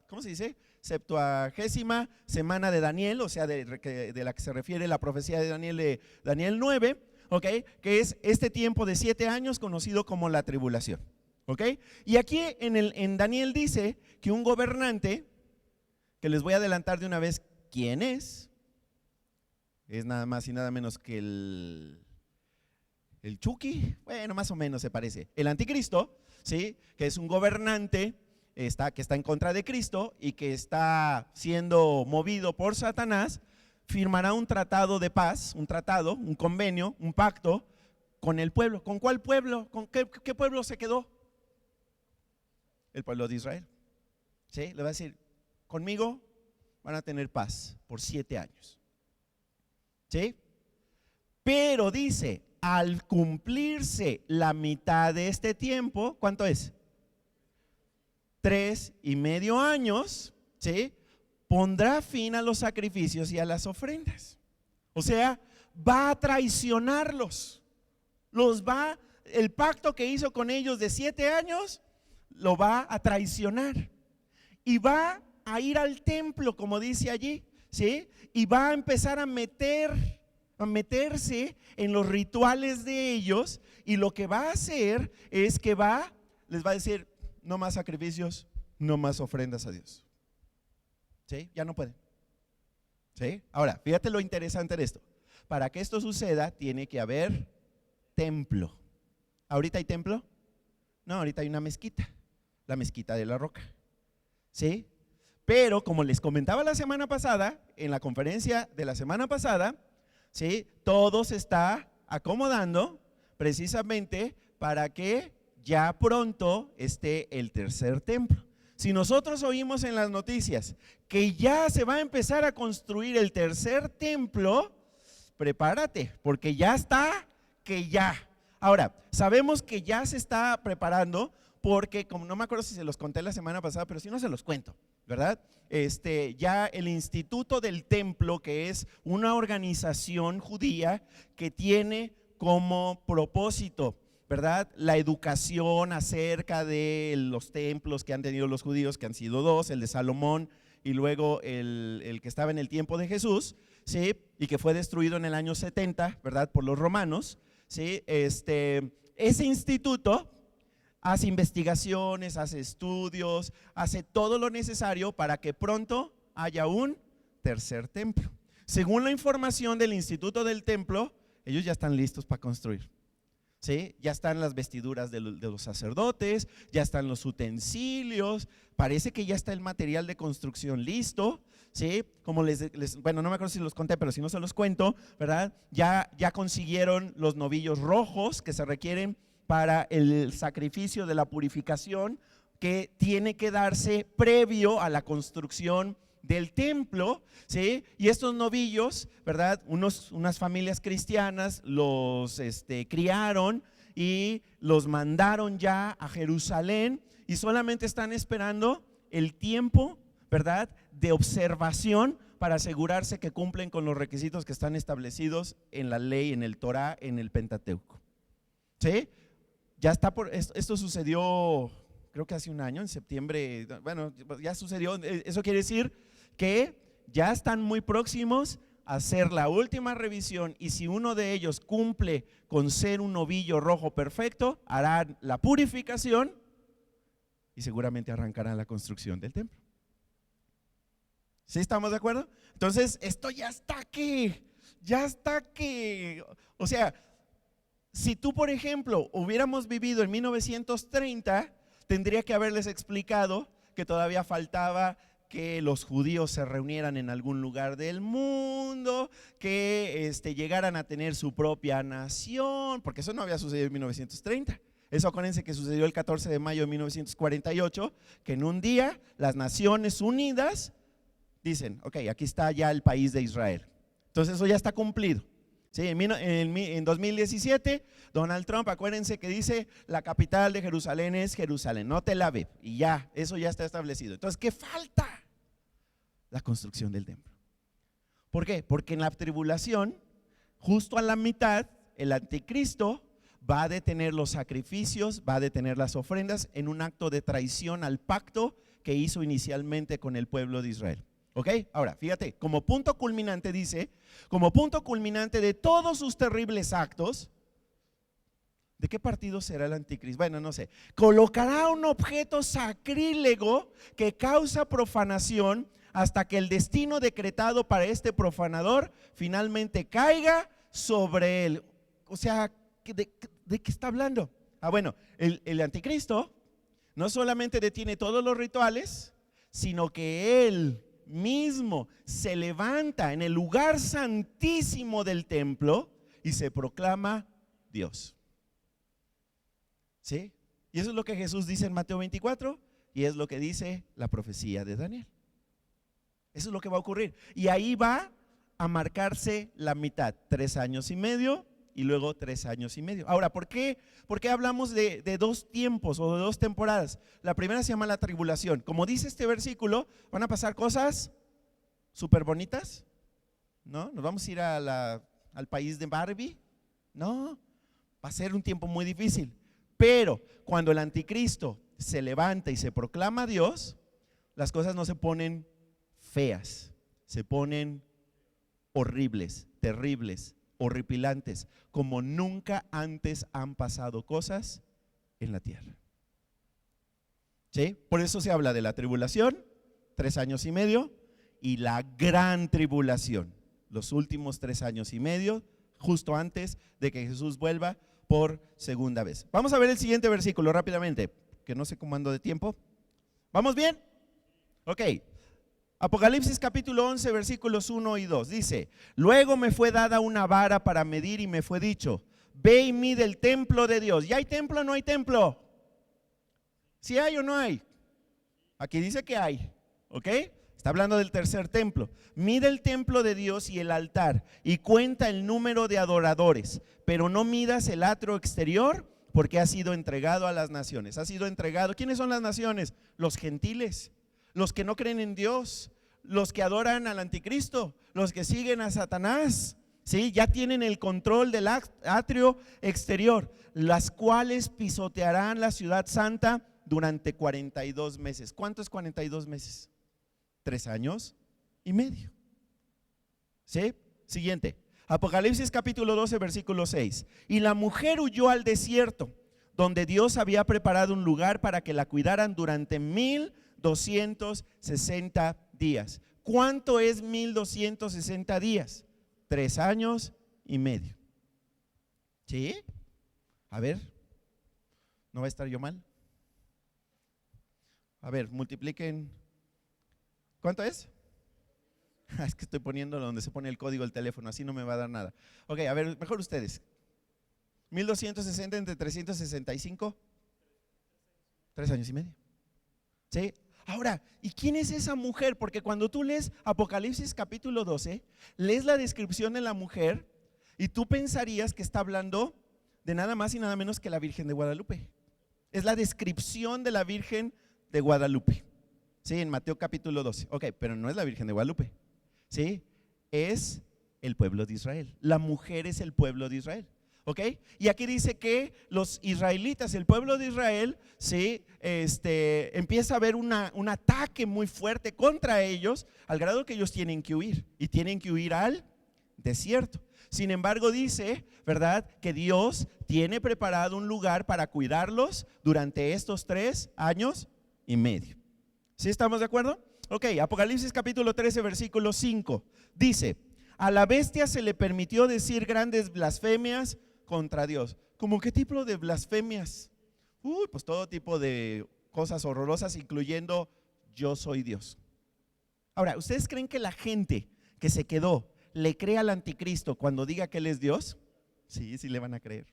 A: ¿cómo se dice? Septuagésima semana de Daniel, o sea, de la que se refiere la profecía de Daniel 9, ¿ok? Que es este tiempo de 7 años conocido como la tribulación, ¿ok? Y aquí en Daniel dice que un gobernante, que les voy a adelantar de una vez quién es nada más y nada menos que el Chucky, bueno, más o menos se parece, el anticristo, ¿sí? Que es un gobernante que está en contra de Cristo y que está siendo movido por Satanás. Firmará un tratado de paz, un convenio, un pacto con el pueblo. ¿Con cuál pueblo? ¿Con qué pueblo se quedó? El pueblo de Israel. ¿Sí? Le va a decir, conmigo van a tener paz por 7 años. ¿Sí? Pero dice, al cumplirse la mitad de este tiempo, ¿cuánto es? 3,5 años, ¿sí? Pondrá fin a los sacrificios y a las ofrendas. O sea, va a traicionarlos, los va el pacto que hizo con ellos de 7 años, lo va a traicionar. Y va a ir al templo, como dice allí, ¿sí? Y va a empezar a meterse en los rituales de ellos, y lo que va a hacer es que les va a decir: no más sacrificios, no más ofrendas a Dios. ¿Sí? Ya no pueden. ¿Sí? Ahora, fíjate lo interesante de esto. Para que esto suceda, tiene que haber templo. ¿Ahorita hay templo? No, ahorita hay una mezquita, la mezquita de la Roca. ¿Sí? Pero como les comentaba la semana pasada, en la conferencia de la semana pasada, ¿sí? Todo se está acomodando precisamente para que ya pronto esté el tercer templo. Si nosotros oímos en las noticias que ya se va a empezar a construir el tercer templo, prepárate, porque ya está, que ya. Ahora, sabemos que ya se está preparando porque, como no me acuerdo si se los conté la semana pasada, pero si no se los cuento, ¿verdad? Ya el Instituto del Templo, que es una organización judía que tiene como propósito, ¿verdad?, la educación acerca de los templos que han tenido los judíos, que han sido 2, el de Salomón y luego el que estaba en el tiempo de Jesús, ¿sí? Y que fue destruido en el año 70, ¿verdad?, por los romanos, ¿sí? Ese instituto hace investigaciones, hace estudios, hace todo lo necesario para que pronto haya un tercer templo. Según la información del Instituto del Templo, ellos ya están listos para construir. ¿Sí? Ya están las vestiduras de los sacerdotes, ya están los utensilios, parece que ya está el material de construcción listo, ¿sí? Como bueno, no me acuerdo si los conté, pero si no se los cuento, ¿verdad? Ya consiguieron los novillos rojos que se requieren para el sacrificio de la purificación, que tiene que darse previo a la construcción del templo, ¿sí? Y estos novillos, ¿verdad?, unas familias cristianas los criaron y los mandaron ya a Jerusalén, y solamente están esperando el tiempo, ¿verdad?, de observación para asegurarse que cumplen con los requisitos que están establecidos en la ley, en el Torá, en el Pentateuco. ¿Sí? Ya está esto sucedió, creo que hace un año, en septiembre, bueno, ya sucedió. Eso quiere decir que ya están muy próximos a hacer la última revisión, y si uno de ellos cumple con ser un novillo rojo perfecto, harán la purificación y seguramente arrancarán la construcción del templo. ¿Sí estamos de acuerdo? Entonces, esto ya está aquí, o sea, si tú, por ejemplo, hubiéramos vivido en 1930, tendría que haberles explicado que todavía faltaba que los judíos se reunieran en algún lugar del mundo, que llegaran a tener su propia nación, porque eso no había sucedido en 1930. Eso, acuérdense que sucedió el 14 de mayo de 1948, que en un día las Naciones Unidas dicen: ok, aquí está ya el país de Israel. Entonces eso ya está cumplido. Sí, en 2017, Donald Trump, acuérdense que dice: la capital de Jerusalén es Jerusalén, no Tel Aviv, y ya, eso ya está establecido. Entonces, ¿qué falta? La construcción del templo. ¿Por qué? Porque en la tribulación, justo a la mitad, el anticristo va a detener los sacrificios, va a detener las ofrendas en un acto de traición al pacto que hizo inicialmente con el pueblo de Israel. ¿Ok? Ahora, fíjate, como punto culminante dice, como punto culminante de todos sus terribles actos, ¿de qué partido será el anticristo? Bueno, no sé. Colocará un objeto sacrílego que causa profanación hasta que el destino decretado para este profanador finalmente caiga sobre él. O sea, ¿de qué está hablando? Bueno, el anticristo no solamente detiene todos los rituales, sino que él mismo se levanta en el lugar santísimo del templo y se proclama Dios. ¿Sí? Y eso es lo que Jesús dice en Mateo 24, y es lo que dice la profecía de Daniel. Eso es lo que va a ocurrir, y ahí va a marcarse la mitad, 3 años y medio y luego 3 años y medio. Ahora, ¿por qué hablamos de 2 tiempos o de 2 temporadas? La primera se llama la tribulación. Como dice este versículo, van a pasar cosas súper bonitas, ¿no? Nos vamos a ir al país de Barbie, ¿no? Va a ser un tiempo muy difícil. Pero cuando el anticristo se levanta y se proclama Dios, las cosas no se ponen feas, se ponen horribles, terribles, horripilantes, como nunca antes han pasado cosas en la tierra. ¿Sí? Por eso se habla de la tribulación, 3 años y medio, y la gran tribulación, los últimos 3 años y medio, justo antes de que Jesús vuelva por segunda vez. Vamos a ver el siguiente versículo rápidamente, que no sé cómo ando de tiempo. ¿Vamos bien? Ok. Apocalipsis capítulo 11 versículos 1 y 2 dice: luego me fue dada una vara para medir y me fue dicho: ve y mide el templo de Dios. ¿Ya hay templo o no hay templo? ¿Sí hay o no hay? Aquí dice que hay, ¿ok? Está hablando del tercer templo. Mide el templo de Dios y el altar y cuenta el número de adoradores, pero no midas el atrio exterior, porque ha sido entregado a las naciones. Ha sido entregado. ¿Quiénes son las naciones? Los gentiles, los que no creen en Dios, los que adoran al anticristo, los que siguen a Satanás. ¿Sí? Ya tienen el control del atrio exterior, las cuales pisotearán la ciudad santa durante 42 meses. ¿Cuánto es 42 meses? 3 años y medio. ¿Sí? Siguiente. Apocalipsis capítulo 12 versículo 6. Y la mujer huyó al desierto, donde Dios había preparado un lugar para que la cuidaran durante 1260 días. ¿Cuánto es 1260 días? 3 años y medio. ¿Sí? A ver, ¿no va a estar yo mal? A ver, multipliquen. ¿Cuánto es? Es que estoy poniendo donde se pone el código del teléfono, así no me va a dar nada. Ok, a ver, mejor ustedes. 1260 entre 365, 3 años y medio. ¿Sí? Ahora, ¿y quién es esa mujer? Porque cuando tú lees Apocalipsis capítulo 12, lees la descripción de la mujer y tú pensarías que está hablando de nada más y nada menos que la Virgen de Guadalupe. Es la descripción de la Virgen de Guadalupe. Sí, en Mateo capítulo 12. Ok, pero no es la Virgen de Guadalupe. Sí, es el pueblo de Israel. La mujer es el pueblo de Israel. ¿Ok? Y aquí dice que los israelitas, el pueblo de Israel, ¿sí? Empieza a haber un ataque muy fuerte contra ellos, al grado que ellos tienen que huir, y tienen que huir al desierto. Sin embargo, dice, ¿verdad?, que Dios tiene preparado un lugar para cuidarlos durante estos 3 años y medio. ¿Sí estamos de acuerdo? Ok, Apocalipsis capítulo 13 versículo 5 dice: a la bestia se le permitió decir grandes blasfemias contra Dios. ¿Cómo qué tipo de blasfemias? Pues todo tipo de cosas horrorosas, incluyendo yo soy Dios. Ahora, ¿ustedes creen que la gente que se quedó le cree al anticristo cuando diga que él es Dios? Sí, sí le van a creer.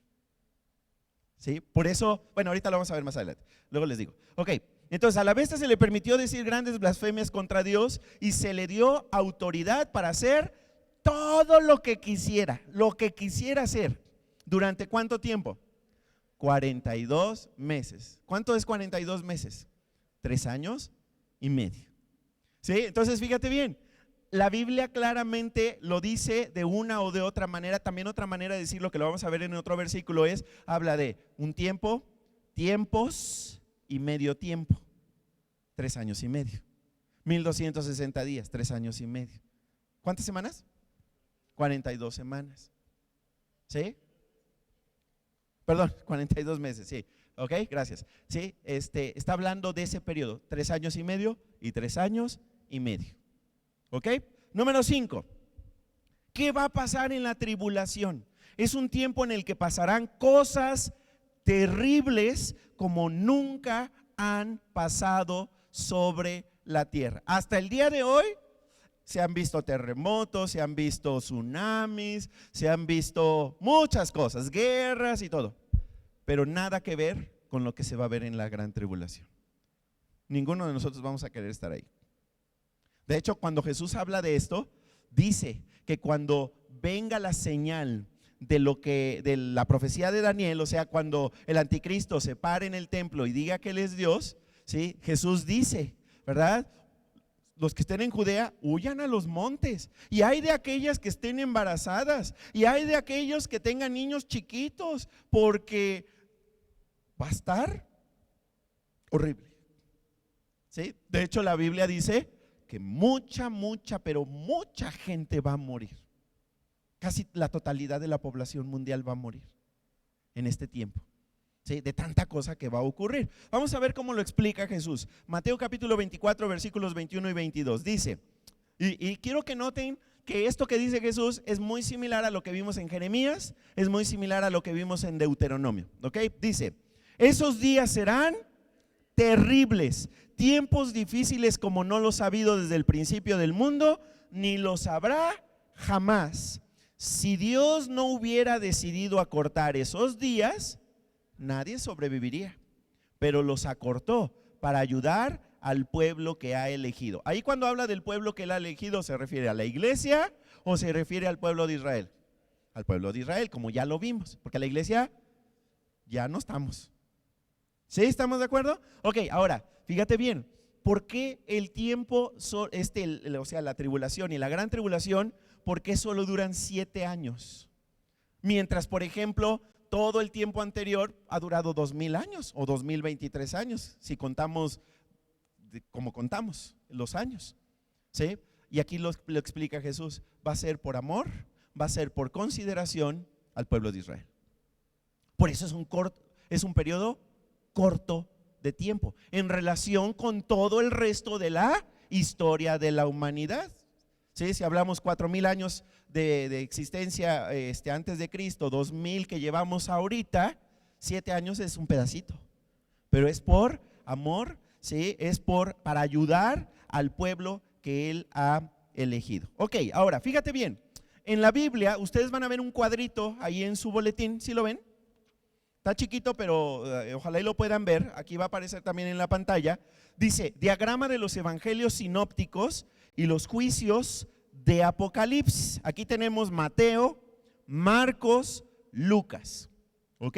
A: Sí, por eso, bueno, ahorita lo vamos a ver más adelante, luego les digo. Ok, entonces a la bestia se le permitió decir grandes blasfemias contra Dios y se le dio autoridad para hacer todo lo que quisiera hacer. ¿Durante cuánto tiempo? 42 meses. ¿Cuánto es 42 meses? 3 años y medio. ¿Sí? Entonces fíjate bien, la Biblia claramente lo dice de una o de otra manera. También otra manera de decirlo, que lo vamos a ver en otro versículo, es, habla de un tiempo, tiempos y medio tiempo. 3 años y medio. 1260 días, 3 años y medio. ¿Cuántas semanas? 42 semanas. ¿Sí? Perdón, 42 meses, sí. Ok, gracias. Sí, está hablando de ese periodo, 3 años y medio y 3 años y medio. Ok, número 5. ¿Qué va a pasar en la tribulación? Es un tiempo en el que pasarán cosas terribles como nunca han pasado sobre la tierra. Hasta el día de hoy se han visto terremotos, se han visto tsunamis, se han visto muchas cosas, guerras y todo, pero nada que ver con lo que se va a ver en la gran tribulación. Ninguno de nosotros vamos a querer estar ahí. De hecho, cuando Jesús habla de esto, dice que cuando venga la señal de la profecía de Daniel, o sea, cuando el anticristo se pare en el templo y diga que él es Dios, ¿sí? Jesús dice, ¿verdad?, los que estén en Judea, huyan a los montes. Y hay de aquellas que estén embarazadas, y hay de aquellos que tengan niños chiquitos, porque va a estar horrible. ¿Sí? De hecho, la Biblia dice que mucha, pero mucha gente va a morir. Casi la totalidad de la población mundial va a morir en este tiempo. ¿Sí? De tanta cosa que va a ocurrir. Vamos a ver cómo lo explica Jesús. Mateo capítulo 24, versículos 21 y 22. Dice, y quiero que noten que esto que dice Jesús es muy similar a lo que vimos en Jeremías, es muy similar a lo que vimos en Deuteronomio. ¿Ok? Dice, esos días serán terribles, tiempos difíciles como no los ha habido desde el principio del mundo, ni los habrá jamás. Si Dios no hubiera decidido acortar esos días, nadie sobreviviría, pero los acortó para ayudar al pueblo que ha elegido. Ahí cuando habla del pueblo que él ha elegido, ¿se refiere a la iglesia o se refiere al pueblo de Israel? Al pueblo de Israel, como ya lo vimos, porque la iglesia ya no estamos. ¿Sí? ¿Estamos de acuerdo? Ok, ahora, fíjate bien, ¿por qué el tiempo, o sea, la tribulación y la gran tribulación, por qué solo duran 7 años? Mientras, por ejemplo, todo el tiempo anterior ha durado 2000 años o 2023 años, si contamos como contamos los años. ¿Sí? Y aquí lo explica Jesús, va a ser por amor, va a ser por consideración al pueblo de Israel. Por eso es un periodo corto de tiempo en relación con todo el resto de la historia de la humanidad. ¿Sí? Si hablamos 4000 años de existencia antes de Cristo, 2000 que llevamos ahorita, 7 años es un pedacito, pero es por amor, ¿sí? Es para ayudar al pueblo que Él ha elegido. Ok, ahora fíjate bien, en la Biblia ustedes van a ver un cuadrito ahí en su boletín, ¿sí lo ven? Está chiquito, pero ojalá y lo puedan ver. Aquí va a aparecer también en la pantalla. Dice, diagrama de los evangelios sinópticos y los juicios de Apocalipsis. Aquí tenemos Mateo, Marcos, Lucas. ¿Ok?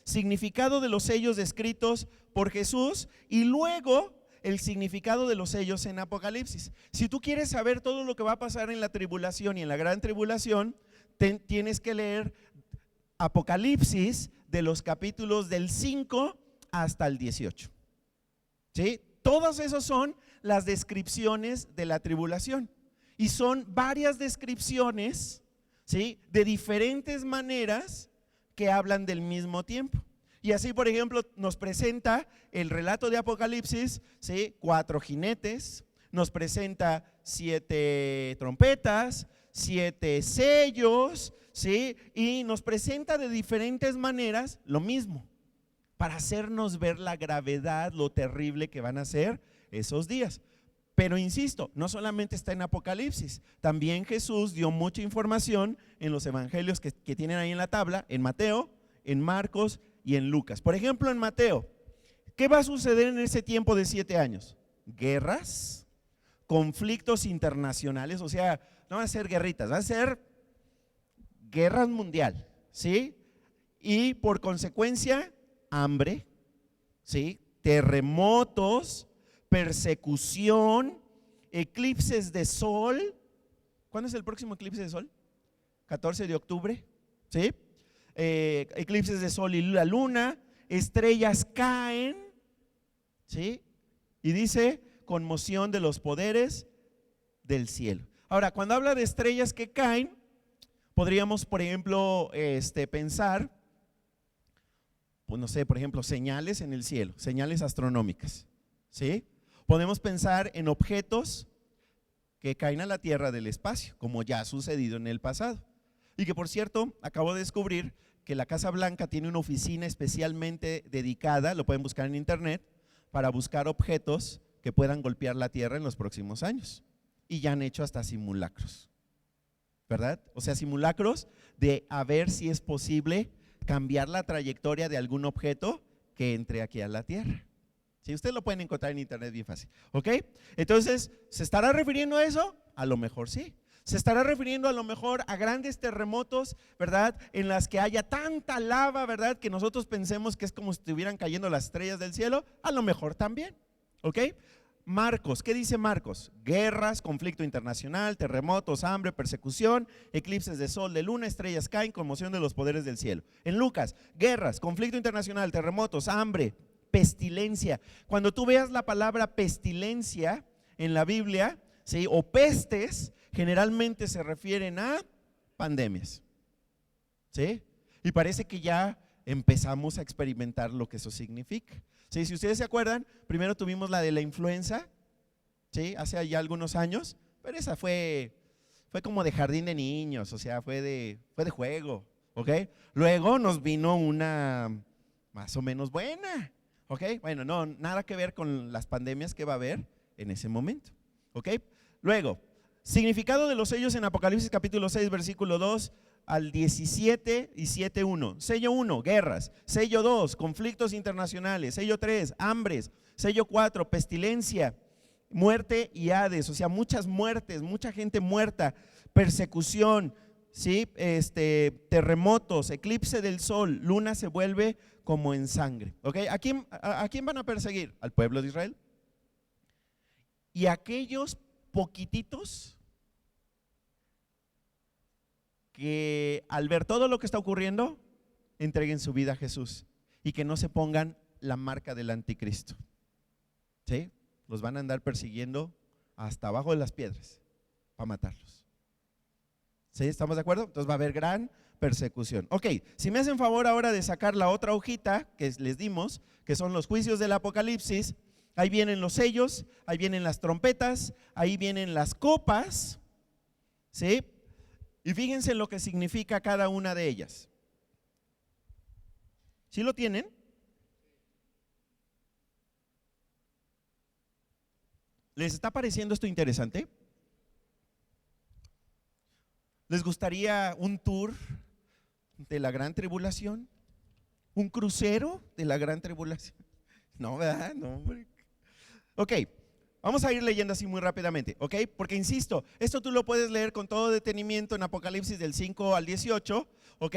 A: Significado de los sellos descritos por Jesús y luego el significado de los sellos en Apocalipsis. Si tú quieres saber todo lo que va a pasar en la tribulación y en la gran tribulación, tienes que leer Apocalipsis de los capítulos del 5 hasta el 18. ¿Sí? Todas esas son las descripciones de la tribulación y son varias descripciones, ¿sí? De diferentes maneras que hablan del mismo tiempo. Y así, por ejemplo, nos presenta el relato de Apocalipsis, ¿sí? 4 jinetes, nos presenta 7 trompetas, 7 sellos, ¿sí? Y nos presenta de diferentes maneras lo mismo, para hacernos ver la gravedad, lo terrible que van a ser esos días. Pero insisto, no solamente está en Apocalipsis, también Jesús dio mucha información en los evangelios que tienen ahí en la tabla, en Mateo, en Marcos y en Lucas. Por ejemplo, en Mateo, ¿qué va a suceder en ese tiempo de 7 años? Guerras, conflictos internacionales, o sea, no van a ser guerritas, va a ser guerra mundial, ¿sí? Y por consecuencia, hambre, ¿sí? Terremotos, persecución, eclipses de sol. ¿Cuándo es el próximo eclipse de sol? 14 de octubre, ¿sí? Eclipses de sol y la luna, estrellas caen, ¿sí? Y dice, conmoción de los poderes del cielo. Ahora, cuando habla de estrellas que caen, podríamos, por ejemplo, pensar, pues no sé, por ejemplo, señales en el cielo, señales astronómicas, ¿sí? Podemos pensar en objetos que caen a la tierra del espacio, como ya ha sucedido en el pasado. Y que, por cierto, acabo de descubrir que la Casa Blanca tiene una oficina especialmente dedicada, lo pueden buscar en internet, para buscar objetos que puedan golpear la tierra en los próximos años. Y ya han hecho hasta simulacros, ¿verdad? O sea, simulacros de a ver si es posible cambiar la trayectoria de algún objeto que entre aquí a la Tierra. Sí, ustedes lo pueden encontrar en internet bien fácil, ¿ok? Entonces, ¿se estará refiriendo a eso? A lo mejor sí. Se estará refiriendo a lo mejor a grandes terremotos, ¿verdad? En las que haya tanta lava, ¿verdad? Que nosotros pensemos que es como si estuvieran cayendo las estrellas del cielo. A lo mejor también, ¿ok? Marcos, ¿qué dice Marcos? Guerras, conflicto internacional, terremotos, hambre, persecución, eclipses de sol, de luna, estrellas caen, conmoción de los poderes del cielo. En Lucas, guerras, conflicto internacional, terremotos, hambre, pestilencia. Cuando tú veas la palabra pestilencia en la Biblia, ¿sí?, o pestes, generalmente se refieren a pandemias, ¿sí? Y parece que ya empezamos a experimentar lo que eso significa. Sí, si ustedes se acuerdan, primero tuvimos la de la influenza, ¿sí?, hace ya algunos años, pero esa fue como de jardín de niños, o sea, fue de juego, ¿ok? Luego nos vino una más o menos buena, ¿ok? Bueno, no, nada que ver con las pandemias que va a haber en ese momento, ¿ok? Luego, significado de los sellos en Apocalipsis capítulo 6, versículo 2 al 17 y 7:1. Sello 1, guerras. Sello 2, conflictos internacionales. Sello 3, hambres. Sello 4, pestilencia, muerte y hades, o sea, muchas muertes, mucha gente muerta, persecución, ¿sí? Terremotos, eclipse del sol, luna se vuelve como en sangre, ¿ok? ¿A quién van a perseguir? Al pueblo de Israel. Y aquellos poquititos que al ver todo lo que está ocurriendo, entreguen su vida a Jesús y que no se pongan la marca del anticristo, ¿sí? Los van a andar persiguiendo hasta abajo de las piedras para matarlos, ¿sí? ¿Estamos de acuerdo? Entonces va a haber gran persecución. Ok, si me hacen favor ahora de sacar la otra hojita que les dimos, que son los juicios del Apocalipsis, ahí vienen los sellos, ahí vienen las trompetas, ahí vienen las copas, ¿sí? Y fíjense lo que significa cada una de ellas. ¿Sí lo tienen? ¿Les está pareciendo esto interesante? ¿Les gustaría un tour de la gran tribulación? ¿Un crucero de la gran tribulación? No, ¿verdad? No, hombre. Ok, vamos a ir leyendo así muy rápidamente, ¿ok? Porque insisto, esto tú lo puedes leer con todo detenimiento en Apocalipsis del 5 al 18, ¿ok?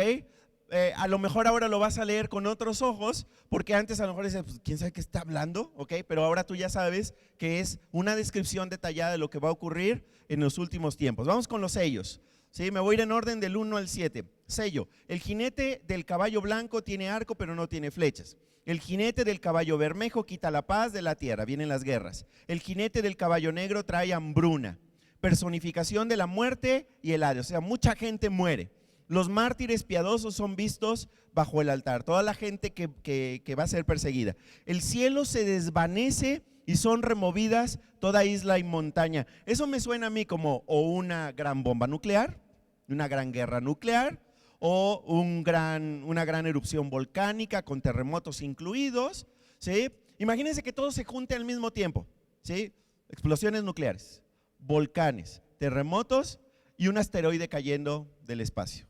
A: A lo mejor ahora lo vas a leer con otros ojos, porque antes a lo mejor dices, pues, ¿quién sabe qué está hablando? ¿Ok? Pero ahora tú ya sabes que es una descripción detallada de lo que va a ocurrir en los últimos tiempos. Vamos con los sellos, ¿sí? Me voy a ir en orden del 1 al 7. Sello: el jinete del caballo blanco tiene arco pero no tiene flechas. El jinete del caballo bermejo quita la paz de la tierra, vienen las guerras. El jinete del caballo negro trae hambruna, personificación de la muerte y el hades, o sea, mucha gente muere. Los mártires piadosos son vistos bajo el altar, toda la gente que va a ser perseguida. El cielo se desvanece y son removidas toda isla y montaña. Eso me suena a mí como o una gran bomba nuclear, una gran guerra nuclear, o una gran erupción volcánica con terremotos incluidos, ¿sí? Imagínense que todo se junte al mismo tiempo, ¿sí? Explosiones nucleares, volcanes, terremotos y un asteroide cayendo del espacio.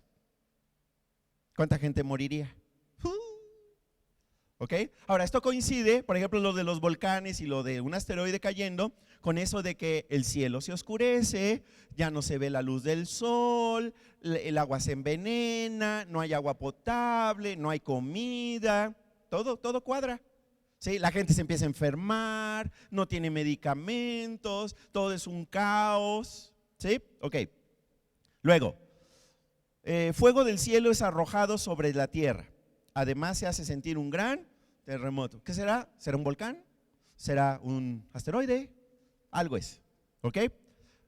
A: ¿Cuánta gente moriría? ¿Ok? Ahora, esto coincide, por ejemplo, lo de los volcanes y lo de un asteroide cayendo, con eso de que el cielo se oscurece, ya no se ve la luz del sol, el agua se envenena, no hay agua potable, no hay comida, todo cuadra, ¿sí? La gente se empieza a enfermar, no tiene medicamentos, todo es un caos, ¿sí? Ok. Luego, fuego del cielo es arrojado sobre la tierra. Además se hace sentir un gran terremoto. ¿Qué será? ¿Será un volcán? ¿Será un asteroide? Algo es, ¿ok?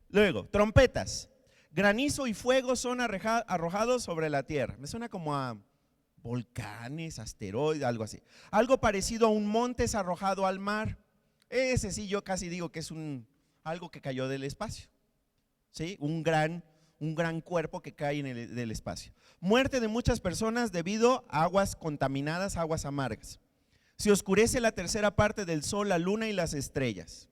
A: Luego, trompetas. Granizo y fuego son arrojados sobre la tierra. Me suena como a volcanes, asteroides, algo así. Algo parecido a un monte es arrojado al mar. Ese sí, yo casi digo que es algo que cayó del espacio, ¿sí? Un gran cuerpo que cae del espacio. Muerte de muchas personas debido a aguas contaminadas, aguas amargas. Se oscurece la tercera parte del sol, la luna y las estrellas.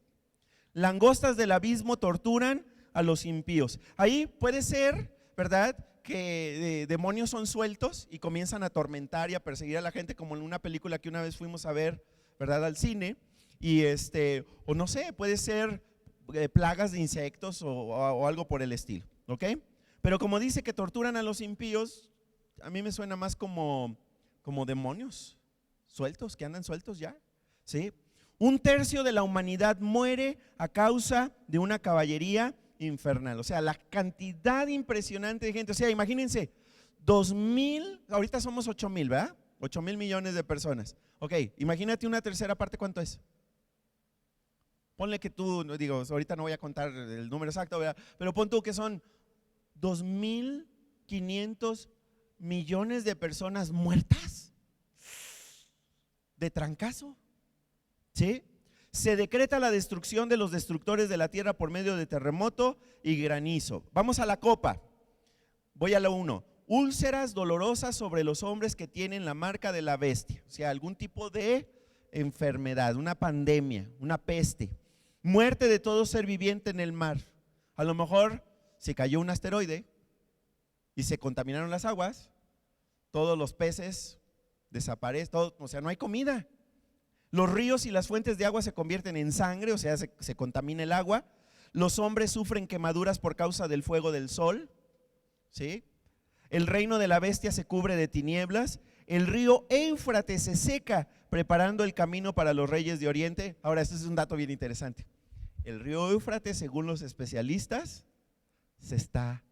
A: Langostas del abismo torturan a los impíos. Ahí puede ser, ¿verdad?, que demonios son sueltos y comienzan a atormentar y a perseguir a la gente, como en una película que una vez fuimos a ver, ¿verdad?, al cine. Y o no sé, puede ser plagas de insectos o algo por el estilo, ¿ok? Pero como dice que torturan a los impíos, a mí me suena más como demonios sueltos, que andan sueltos ya, ¿sí? Un tercio de la humanidad muere a causa de una caballería infernal. O sea, la cantidad impresionante de gente. O sea, imagínense, 2,000, ahorita somos 8,000, ¿verdad? 8,000 millones de personas. Ok, imagínate una tercera parte, ¿cuánto es? Ponle que tú, digo, ahorita no voy a contar el número exacto, ¿verdad? Pero pon tú que son 2,500 millones de personas muertas de trancazo. ¿Sí? Se decreta la destrucción de los destructores de la tierra por medio de terremoto y granizo. Vamos a la copa. Voy a la 1. Úlceras dolorosas sobre los hombres que tienen la marca de la bestia. O sea, algún tipo de enfermedad, una pandemia, una peste. Muerte de todo ser viviente en el mar. A lo mejor se cayó un asteroide y se contaminaron las aguas. Todos los peces desaparecen, o sea, no hay comida. Los ríos y las fuentes de agua se convierten en sangre, o sea, se contamina el agua. Los hombres sufren quemaduras por causa del fuego del sol, ¿sí? El reino de la bestia se cubre de tinieblas. El río Éufrates se seca, preparando el camino para los reyes de Oriente. Ahora, este es un dato bien interesante. El río Éufrates, según los especialistas, se está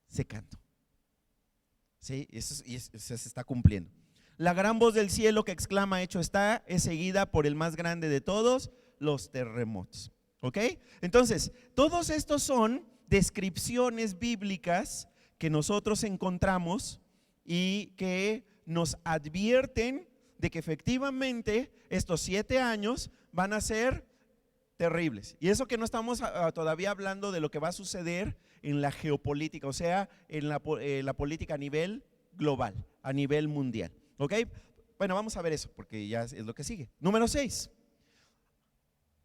A: secando. ¿Sí? Eso se está cumpliendo. La gran voz del cielo que exclama hecho está es seguida por el más grande de todos, los terremotos. ¿Ok? Entonces, todos estos son descripciones bíblicas que nosotros encontramos y que nos advierten de que efectivamente estos 7 años van a ser terribles. Y eso que no estamos todavía hablando de lo que va a suceder en la geopolítica, o sea, en la política a nivel global, a nivel mundial. ¿Ok? Bueno, vamos a ver eso porque ya es lo que sigue. Número 6.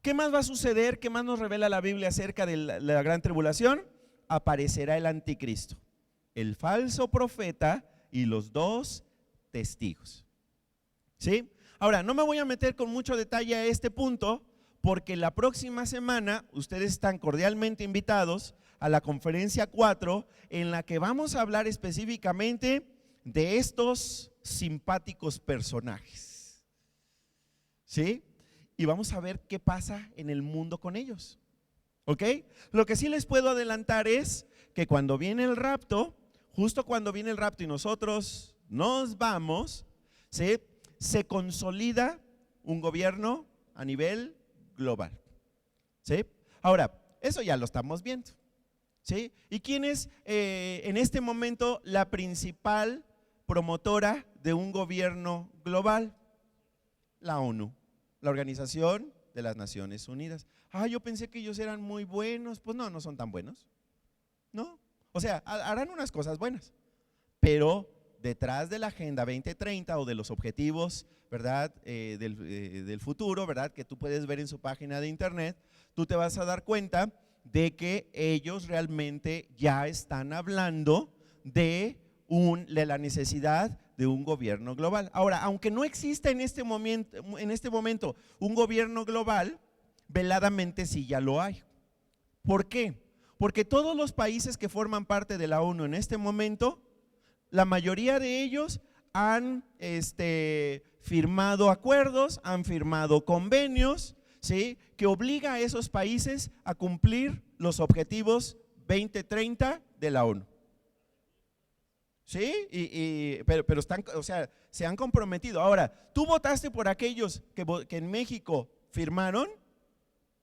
A: ¿Qué más va a suceder? ¿Qué más nos revela la Biblia acerca de la gran tribulación? Aparecerá el anticristo, el falso profeta y los 2 testigos. ¿Sí? Ahora, no me voy a meter con mucho detalle a este punto porque la próxima semana ustedes están cordialmente invitados a la conferencia 4 en la que vamos a hablar específicamente de estos simpáticos personajes. ¿Sí? Y vamos a ver qué pasa en el mundo con ellos. ¿Ok? Lo que sí les puedo adelantar es que cuando viene el rapto, justo cuando viene el rapto y nosotros nos vamos, ¿sí?, se consolida un gobierno a nivel global. ¿Sí? Ahora, eso ya lo estamos viendo. ¿Sí? ¿Y quién es en este momento la principal promotora de un gobierno global? La ONU, la Organización de las Naciones Unidas. Yo pensé que ellos eran muy buenos. Pues no son tan buenos. No, o sea, harán unas cosas buenas, pero detrás de la Agenda 2030 o de los objetivos, ¿verdad?, del futuro, ¿verdad?, que tú puedes ver en su página de internet, tú te vas a dar cuenta de que ellos realmente ya están hablando de la necesidad de un gobierno global. Ahora, aunque no exista en este momento un gobierno global, veladamente sí ya lo hay. ¿Por qué? Porque todos los países que forman parte de la ONU en este momento, la mayoría de ellos han firmado acuerdos, han firmado convenios, ¿sí?, que obliga a esos países a cumplir los objetivos 2030 de la ONU. ¿Sí? Pero están, o sea, se han comprometido. Ahora, ¿tú votaste por aquellos que en México firmaron?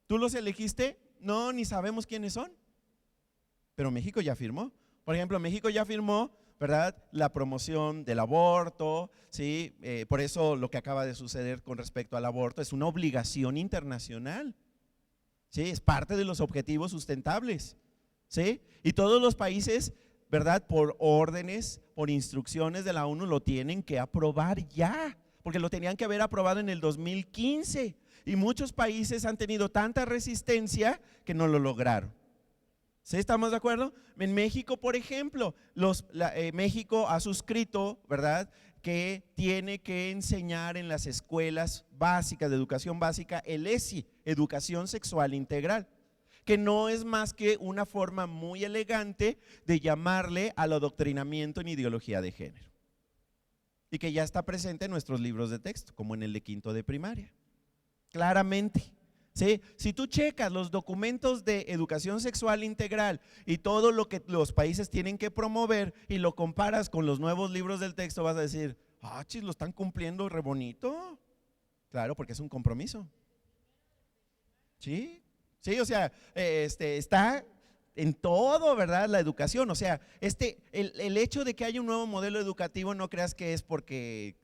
A: ¿Tú los elegiste? No, ni sabemos quiénes son. Pero México ya firmó. Por ejemplo, México ya firmó, ¿verdad?, la promoción del aborto, ¿sí? Por eso lo que acaba de suceder con respecto al aborto es una obligación internacional, ¿sí? Es parte de los objetivos sustentables, ¿sí? Y todos los países, ¿verdad?, por órdenes, por instrucciones de la ONU lo tienen que aprobar ya, porque lo tenían que haber aprobado en el 2015 y muchos países han tenido tanta resistencia que no lo lograron. ¿Sí? ¿Estamos de acuerdo? En México, por ejemplo, México ha suscrito, ¿verdad?, que tiene que enseñar en las escuelas básicas de educación básica el ESI, Educación Sexual Integral, que no es más que una forma muy elegante de llamarle al adoctrinamiento en ideología de género y que ya está presente en nuestros libros de texto, como en el de quinto de primaria. claramente. ¿Sí? Si tú checas los documentos de educación sexual integral y todo lo que los países tienen que promover y lo comparas con los nuevos libros del texto, vas a decir, chis, lo están cumpliendo re bonito. Claro, porque es un compromiso. Sí, sí, o sea, está en todo, ¿verdad? La educación, o sea, el hecho de que haya un nuevo modelo educativo, no creas que es porque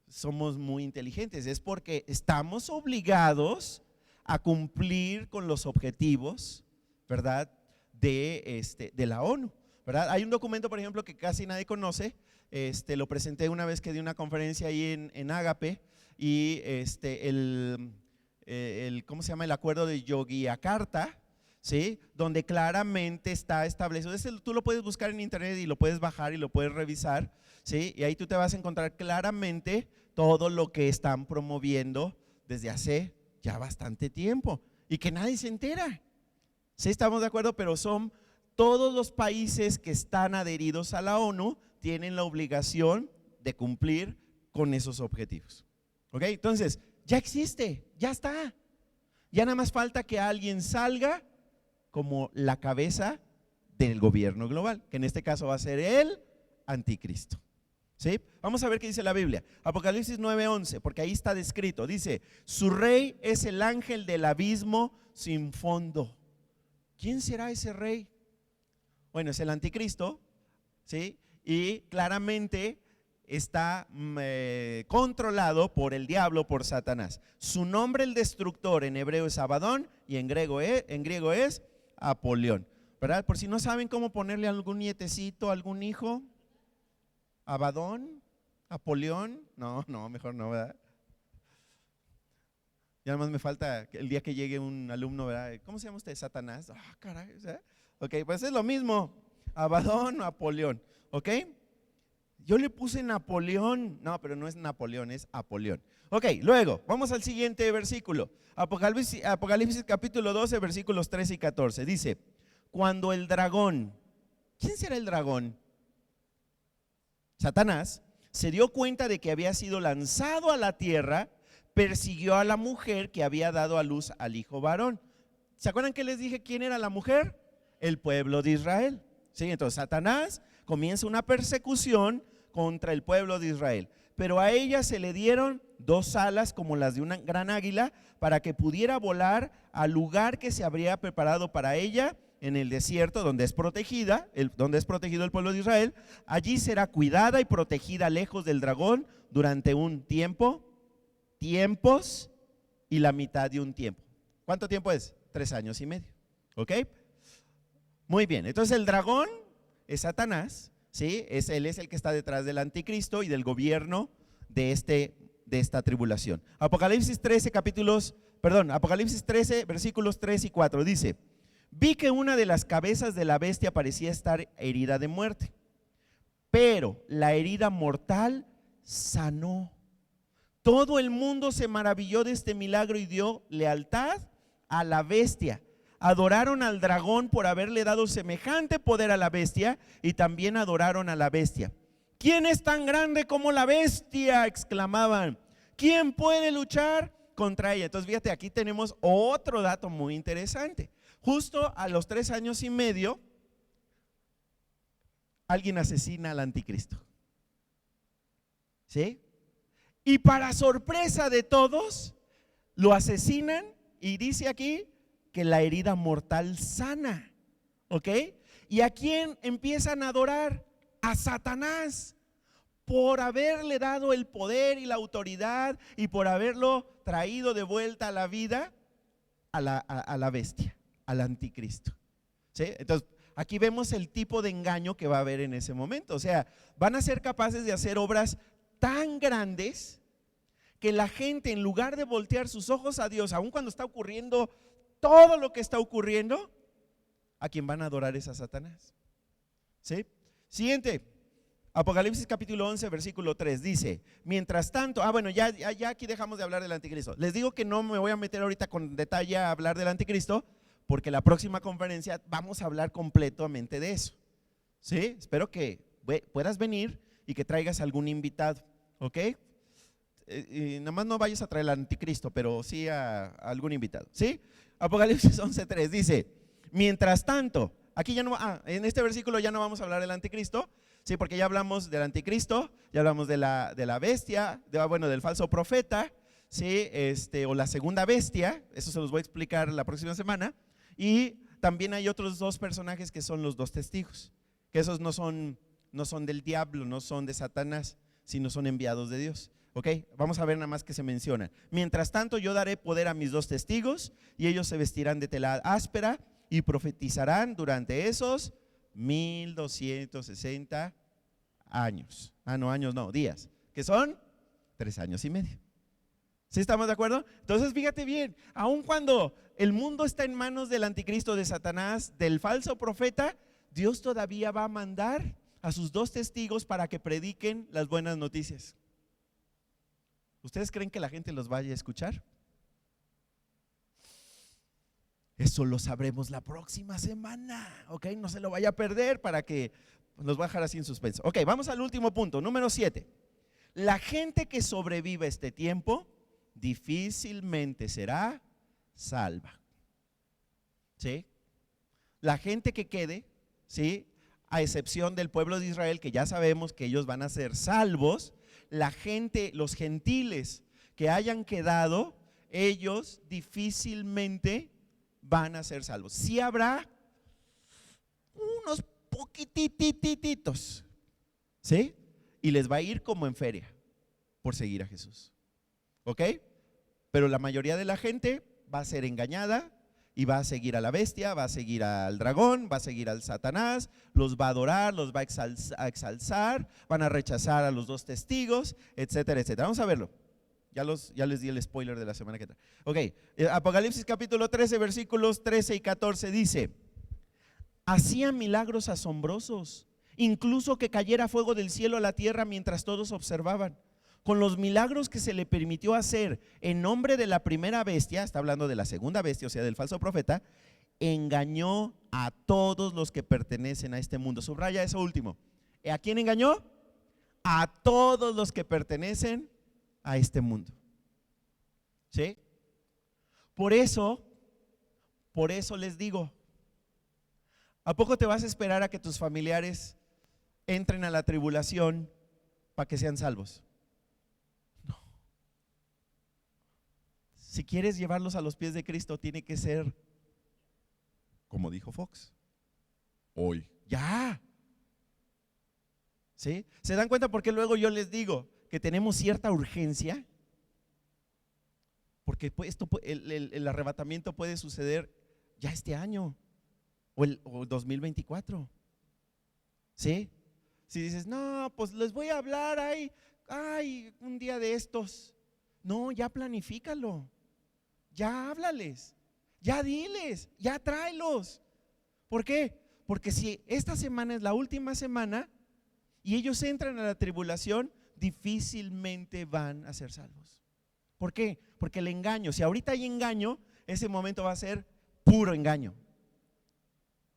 A: somos muy inteligentes, es porque estamos obligados a cumplir con los objetivos, ¿verdad? De la ONU, ¿verdad? Hay un documento, por ejemplo, que casi nadie conoce, lo presenté una vez que di una conferencia ahí en Ágape, y ¿cómo se llama? El acuerdo de Yogyakarta, ¿sí? Donde claramente está establecido, tú lo puedes buscar en internet y lo puedes bajar y lo puedes revisar, ¿sí? Y ahí tú te vas a encontrar claramente todo lo que están promoviendo desde hace ya bastante tiempo y que nadie se entera. Sí, estamos de acuerdo, pero son todos los países que están adheridos a la ONU tienen la obligación de cumplir con esos objetivos. ¿Ok? Entonces, ya existe, ya está. Ya nada más falta que alguien salga como la cabeza del gobierno global, que en este caso va a ser el anticristo. ¿Sí? Vamos a ver qué dice la Biblia. Apocalipsis 9:11, porque ahí está descrito. Dice, su rey es el ángel del abismo sin fondo. ¿Quién será ese rey? Bueno, es el anticristo, ¿sí? Y claramente está controlado por el diablo, por Satanás. Su nombre, el destructor, en hebreo es Abadón y en griego es Apolión, ¿verdad? Por si no saben cómo ponerle a algún nietecito, algún hijo, Abadón, Apolión, no, mejor no, ¿verdad? Ya nada más me falta el día que llegue un alumno, ¿verdad? ¿Cómo se llama usted? Satanás. Caray, ¿sabes? Ok, pues es lo mismo, Abadón o Apolión, ¿ok? Yo le puse Napoleón, no, pero no es Napoleón, es Apolión. Ok, luego, vamos al siguiente versículo. Apocalipsis capítulo 12, versículos 13 y 14. Dice, cuando el dragón, ¿quién será el dragón? Satanás se dio cuenta de que había sido lanzado a la tierra, persiguió a la mujer que había dado a luz al hijo varón. ¿Se acuerdan que les dije quién era la mujer? El pueblo de Israel. ¿Sí? Entonces Satanás comienza una persecución contra el pueblo de Israel, pero a ella se le dieron 2 alas como las de una gran águila para que pudiera volar al lugar que se habría preparado para ella en el desierto, donde es protegido el pueblo de Israel. Allí será cuidada y protegida lejos del dragón durante un tiempo, tiempos y la mitad de un tiempo. ¿Cuánto tiempo es? 3 años y medio. ¿Ok? Muy bien, entonces el dragón es Satanás, ¿sí? Él es el que está detrás del anticristo y del gobierno de esta tribulación. Apocalipsis 13 versículos 3 y 4 dice, vi que una de las cabezas de la bestia parecía estar herida de muerte, pero la herida mortal sanó. Todo el mundo se maravilló de este milagro y dio lealtad a la bestia. Adoraron al dragón por haberle dado semejante poder a la bestia y también adoraron a la bestia. ¿Quién es tan grande como la bestia?, exclamaban. ¿Quién puede luchar contra ella? Entonces fíjate, aquí tenemos otro dato muy interesante. Justo a los 3 años y medio, alguien asesina al anticristo. ¿Sí? Y para sorpresa de todos, lo asesinan y dice aquí que la herida mortal sana. ¿Ok? ¿Y a quién empiezan a adorar? A Satanás, por haberle dado el poder y la autoridad y por haberlo traído de vuelta a la vida a la bestia, al anticristo. ¿Sí? Entonces, aquí vemos el tipo de engaño que va a haber en ese momento. O sea, van a ser capaces de hacer obras tan grandes que la gente, en lugar de voltear sus ojos a Dios, aun cuando está ocurriendo todo lo que está ocurriendo, a quien van a adorar es a Satanás. ¿Sí? Siguiente, Apocalipsis capítulo 11, versículo 3, dice, mientras tanto, bueno, ya aquí dejamos de hablar del anticristo. Les digo que no me voy a meter ahorita con detalle a hablar del anticristo, porque la próxima conferencia vamos a hablar completamente de eso. ¿Sí? Espero que puedas venir y que traigas algún invitado. ¿Ok? y nada más no vayas a traer al anticristo, pero sí a algún invitado, ¿sí? Apocalipsis 11:3 dice, mientras tanto, aquí ya no, en este versículo ya no vamos a hablar del anticristo, sí, porque ya hablamos del anticristo, ya hablamos de la bestia, del falso profeta, sí, o la segunda bestia, eso se los voy a explicar la próxima semana, y también hay otros dos personajes que son los dos testigos, que esos no son del diablo, no son de Satanás, sino son enviados de Dios. Ok, vamos a ver nada más que se mencionan. Mientras tanto, yo daré poder a mis dos testigos y ellos se vestirán de tela áspera y profetizarán durante esos 1260 años. Días, que son 3 años y medio. ¿Sí estamos de acuerdo? Entonces fíjate bien, aun cuando el mundo está en manos del anticristo, de Satanás, del falso profeta, Dios todavía va a mandar a sus dos testigos para que prediquen las buenas noticias. ¿Ustedes creen que la gente los vaya a escuchar? Eso lo sabremos la próxima semana, ok, no se lo vaya a perder para que nos va a dejar así en suspenso. Ok, vamos al último punto, número 7. La gente que sobrevive este tiempo difícilmente será salva. ¿Sí? La gente que quede, ¿sí?, a excepción del pueblo de Israel, que ya sabemos que ellos van a ser salvos, la gente, los gentiles que hayan quedado, ellos difícilmente van a ser salvos. Sí habrá unos poquitititos, ¿sí? Y les va a ir como en feria por seguir a Jesús, ¿ok? Pero la mayoría de la gente va a ser engañada y va a seguir a la bestia, va a seguir al dragón, va a seguir al Satanás, los va a adorar, los va a exalzar, van a rechazar a los dos testigos, etcétera, etcétera. Vamos a verlo. Ya les di el spoiler de la semana que trae. Ok, Apocalipsis capítulo 13, versículos 13 y 14 dice: hacía milagros asombrosos, incluso que cayera fuego del cielo a la tierra mientras todos observaban. Con los milagros que se le permitió hacer en nombre de la primera bestia, está hablando de la segunda bestia, o sea, del falso profeta, engañó a todos los que pertenecen a este mundo. Subraya eso último. ¿A quién engañó? A todos los que pertenecen a este mundo. ¿Sí? Por eso les digo, ¿a poco te vas a esperar a que tus familiares entren a la tribulación para que sean salvos? No. Si quieres llevarlos a los pies de Cristo, tiene que ser, como dijo Fox, hoy. Ya. ¿Sí? ¿Se dan cuenta por qué luego yo les digo que tenemos cierta urgencia? Porque el arrebatamiento puede suceder ya este año o el 2024. ¿Sí? Si dices, no, pues les voy a hablar, ay, un día de estos. No, ya planifícalo, ya háblales, ya diles, ya tráelos. ¿Por qué? Porque si esta semana es la última semana y ellos entran a la tribulación, difícilmente van a ser salvos. ¿Por qué? Porque el engaño, si ahorita hay engaño, ese momento va a ser puro engaño.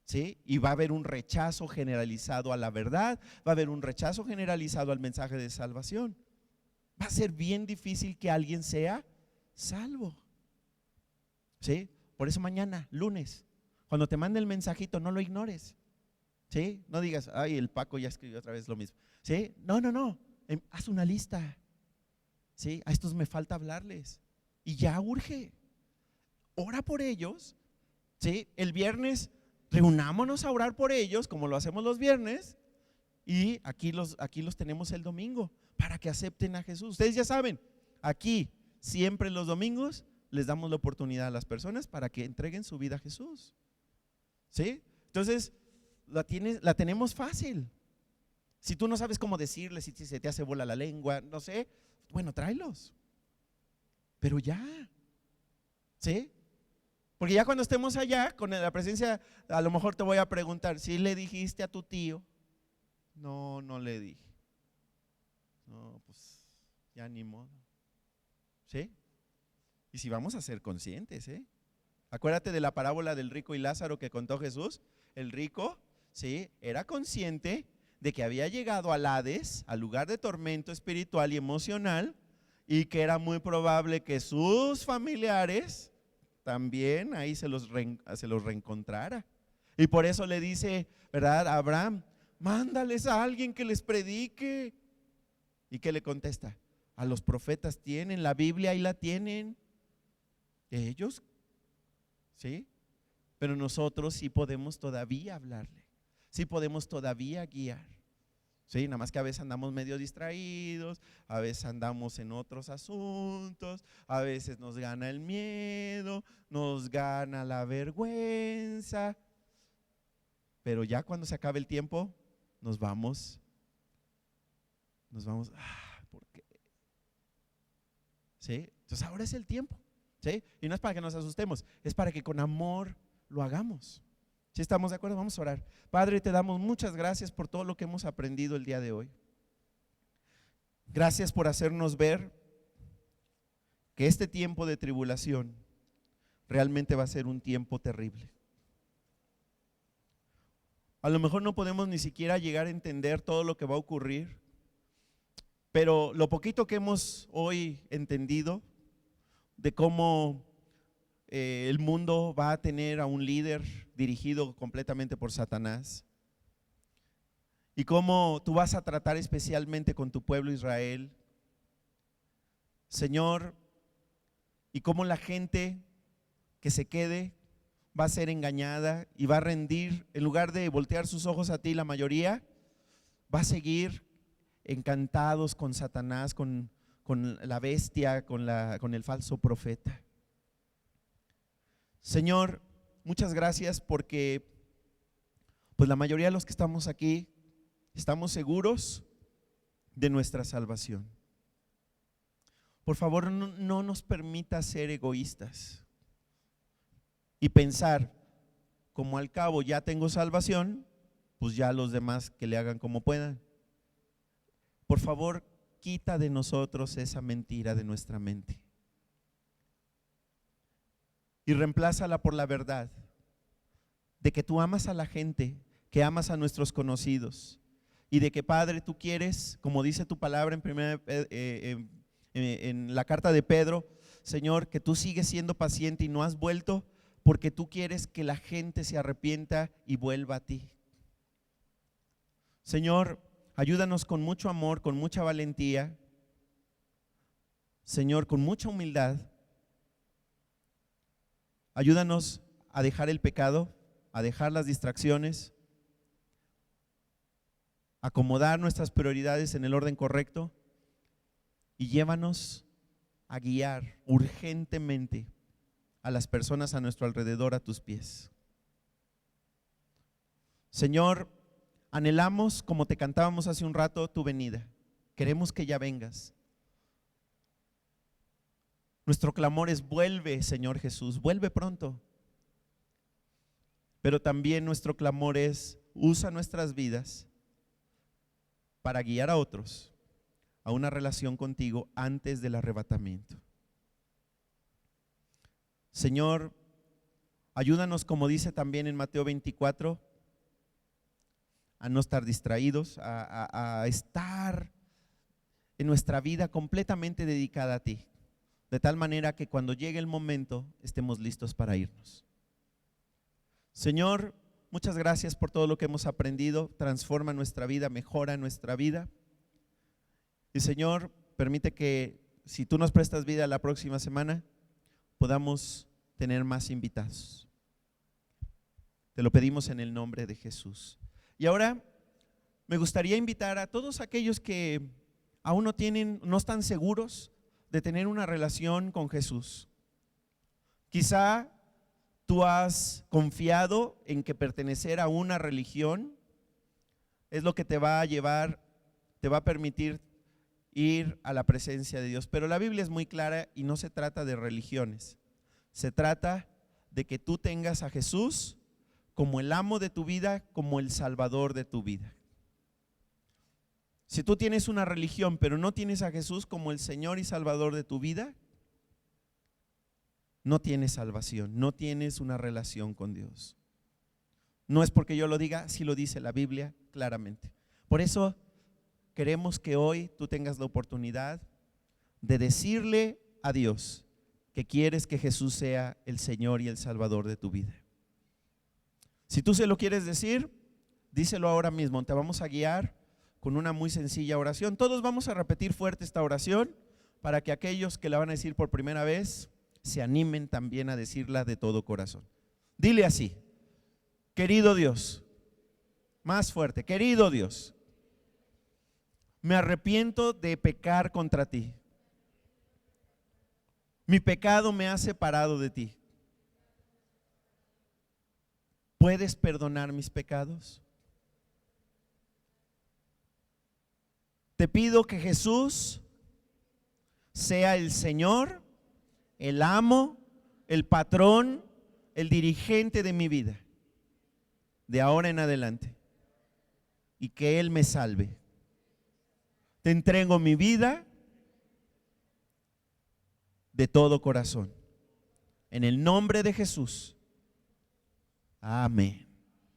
A: ¿Sí? Y va a haber un rechazo generalizado a la verdad, va a haber un rechazo generalizado al mensaje de salvación. Va a ser bien difícil que alguien sea salvo. ¿Sí? Por eso mañana, lunes, cuando te mande el mensajito, no lo ignores. ¿Sí? No digas, ay, el Paco ya escribió otra vez lo mismo. ¿Sí? No. Haz una lista. ¿Sí? A estos me falta hablarles. Y ya urge. Ora por ellos. ¿Sí? El viernes reunámonos a orar por ellos, como lo hacemos los viernes. Y aquí los tenemos el domingo para que acepten a Jesús. Ustedes ya saben, aquí siempre los domingos les damos la oportunidad a las personas para que entreguen su vida a Jesús. ¿Sí? Entonces la tenemos fácil. Si tú no sabes cómo decirles, si se te hace bola la lengua, no sé, bueno, tráelos. Pero ya, ¿sí? Porque ya cuando estemos allá, con la presencia, a lo mejor te voy a preguntar, ¿sí le dijiste a tu tío? No le dije. No, pues ya ni modo. ¿Sí? Y si vamos a ser conscientes, acuérdate de la parábola del rico y Lázaro que contó Jesús. El rico, ¿sí?, era consciente de que había llegado al Hades, al lugar de tormento espiritual y emocional, y que era muy probable que sus familiares también ahí se los reencontrara. Y por eso le dice, ¿verdad?, a Abraham: mándales a alguien que les predique. ¿Y qué le contesta? A los profetas tienen, la Biblia ahí la tienen. Ellos, ¿sí? Pero nosotros sí podemos todavía hablarle, sí podemos todavía guiar. Sí, nada más que a veces andamos medio distraídos, a veces andamos en otros asuntos, a veces nos gana el miedo, nos gana la vergüenza. Pero ya cuando se acabe el tiempo, nos vamos, ¿por qué? ¿Sí? Entonces ahora es el tiempo, ¿sí? Y no es para que nos asustemos, es para que con amor lo hagamos. ¿Sí estamos de acuerdo? Vamos a orar. Padre, te damos muchas gracias por todo lo que hemos aprendido el día de hoy. Gracias por hacernos ver que este tiempo de tribulación realmente va a ser un tiempo terrible. A lo mejor no podemos ni siquiera llegar a entender todo lo que va a ocurrir, pero lo poquito que hemos hoy entendido de cómo el mundo va a tener a un líder dirigido completamente por Satanás, y cómo tú vas a tratar especialmente con tu pueblo Israel, Señor, y cómo la gente que se quede va a ser engañada y va a rendir, en lugar de voltear sus ojos a ti, la mayoría va a seguir encantados con Satanás, con la bestia, con el falso profeta. Señor, muchas gracias porque pues la mayoría de los que estamos aquí estamos seguros de nuestra salvación. Por favor, no nos permita ser egoístas y pensar, como al cabo ya tengo salvación, pues ya los demás que le hagan como puedan. Por favor, quita de nosotros esa mentira de nuestra mente y reemplázala por la verdad de que tú amas a la gente, que amas a nuestros conocidos, y de que, Padre, tú quieres, como dice tu palabra en la carta de Pedro, Señor, que tú sigues siendo paciente y no has vuelto porque tú quieres que la gente se arrepienta y vuelva a ti. Señor, ayúdanos con mucho amor, con mucha valentía, Señor, con mucha humildad. Ayúdanos a dejar el pecado, a dejar las distracciones, acomodar nuestras prioridades en el orden correcto y llévanos a guiar urgentemente a las personas a nuestro alrededor a tus pies. Señor, anhelamos, como te cantábamos hace un rato, tu venida. Queremos que ya vengas. Nuestro clamor es: vuelve, Señor Jesús, vuelve pronto. Pero también nuestro clamor es: usa nuestras vidas para guiar a otros a una relación contigo antes del arrebatamiento. Señor, ayúdanos, como dice también en Mateo 24, a no estar distraídos, a estar en nuestra vida completamente dedicada a ti, de tal manera que cuando llegue el momento estemos listos para irnos. Señor, muchas gracias por todo lo que hemos aprendido. Transforma nuestra vida, mejora nuestra vida. Y Señor, permite que si tú nos prestas vida la próxima semana, podamos tener más invitados. Te lo pedimos en el nombre de Jesús. Y ahora me gustaría invitar a todos aquellos que aún no están seguros de tener una relación con Jesús. Quizá tú has confiado en que pertenecer a una religión es lo que te va a llevar, te va a permitir ir a la presencia de Dios. Pero la Biblia es muy clara y no se trata de religiones. Se trata de que tú tengas a Jesús como el amo de tu vida, como el salvador de tu vida. Si tú tienes una religión pero no tienes a Jesús como el Señor y Salvador de tu vida, no tienes salvación, no tienes una relación con Dios. No es porque yo lo diga, sí lo dice la Biblia claramente. Por eso queremos que hoy tú tengas la oportunidad de decirle a Dios que quieres que Jesús sea el Señor y el Salvador de tu vida. Si tú se lo quieres decir, díselo ahora mismo. Te vamos a guiar con una muy sencilla oración. Todos vamos a repetir fuerte esta oración para que aquellos que la van a decir por primera vez se animen también a decirla de todo corazón. Dile así: querido Dios, más fuerte, querido Dios, me arrepiento de pecar contra ti. Mi pecado me ha separado de ti. ¿Puedes perdonar mis pecados? Te pido que Jesús sea el Señor, el amo, el patrón, el dirigente de mi vida, de ahora en adelante, y que Él me salve. Te entrego mi vida de todo corazón. En el nombre de Jesús. Amén.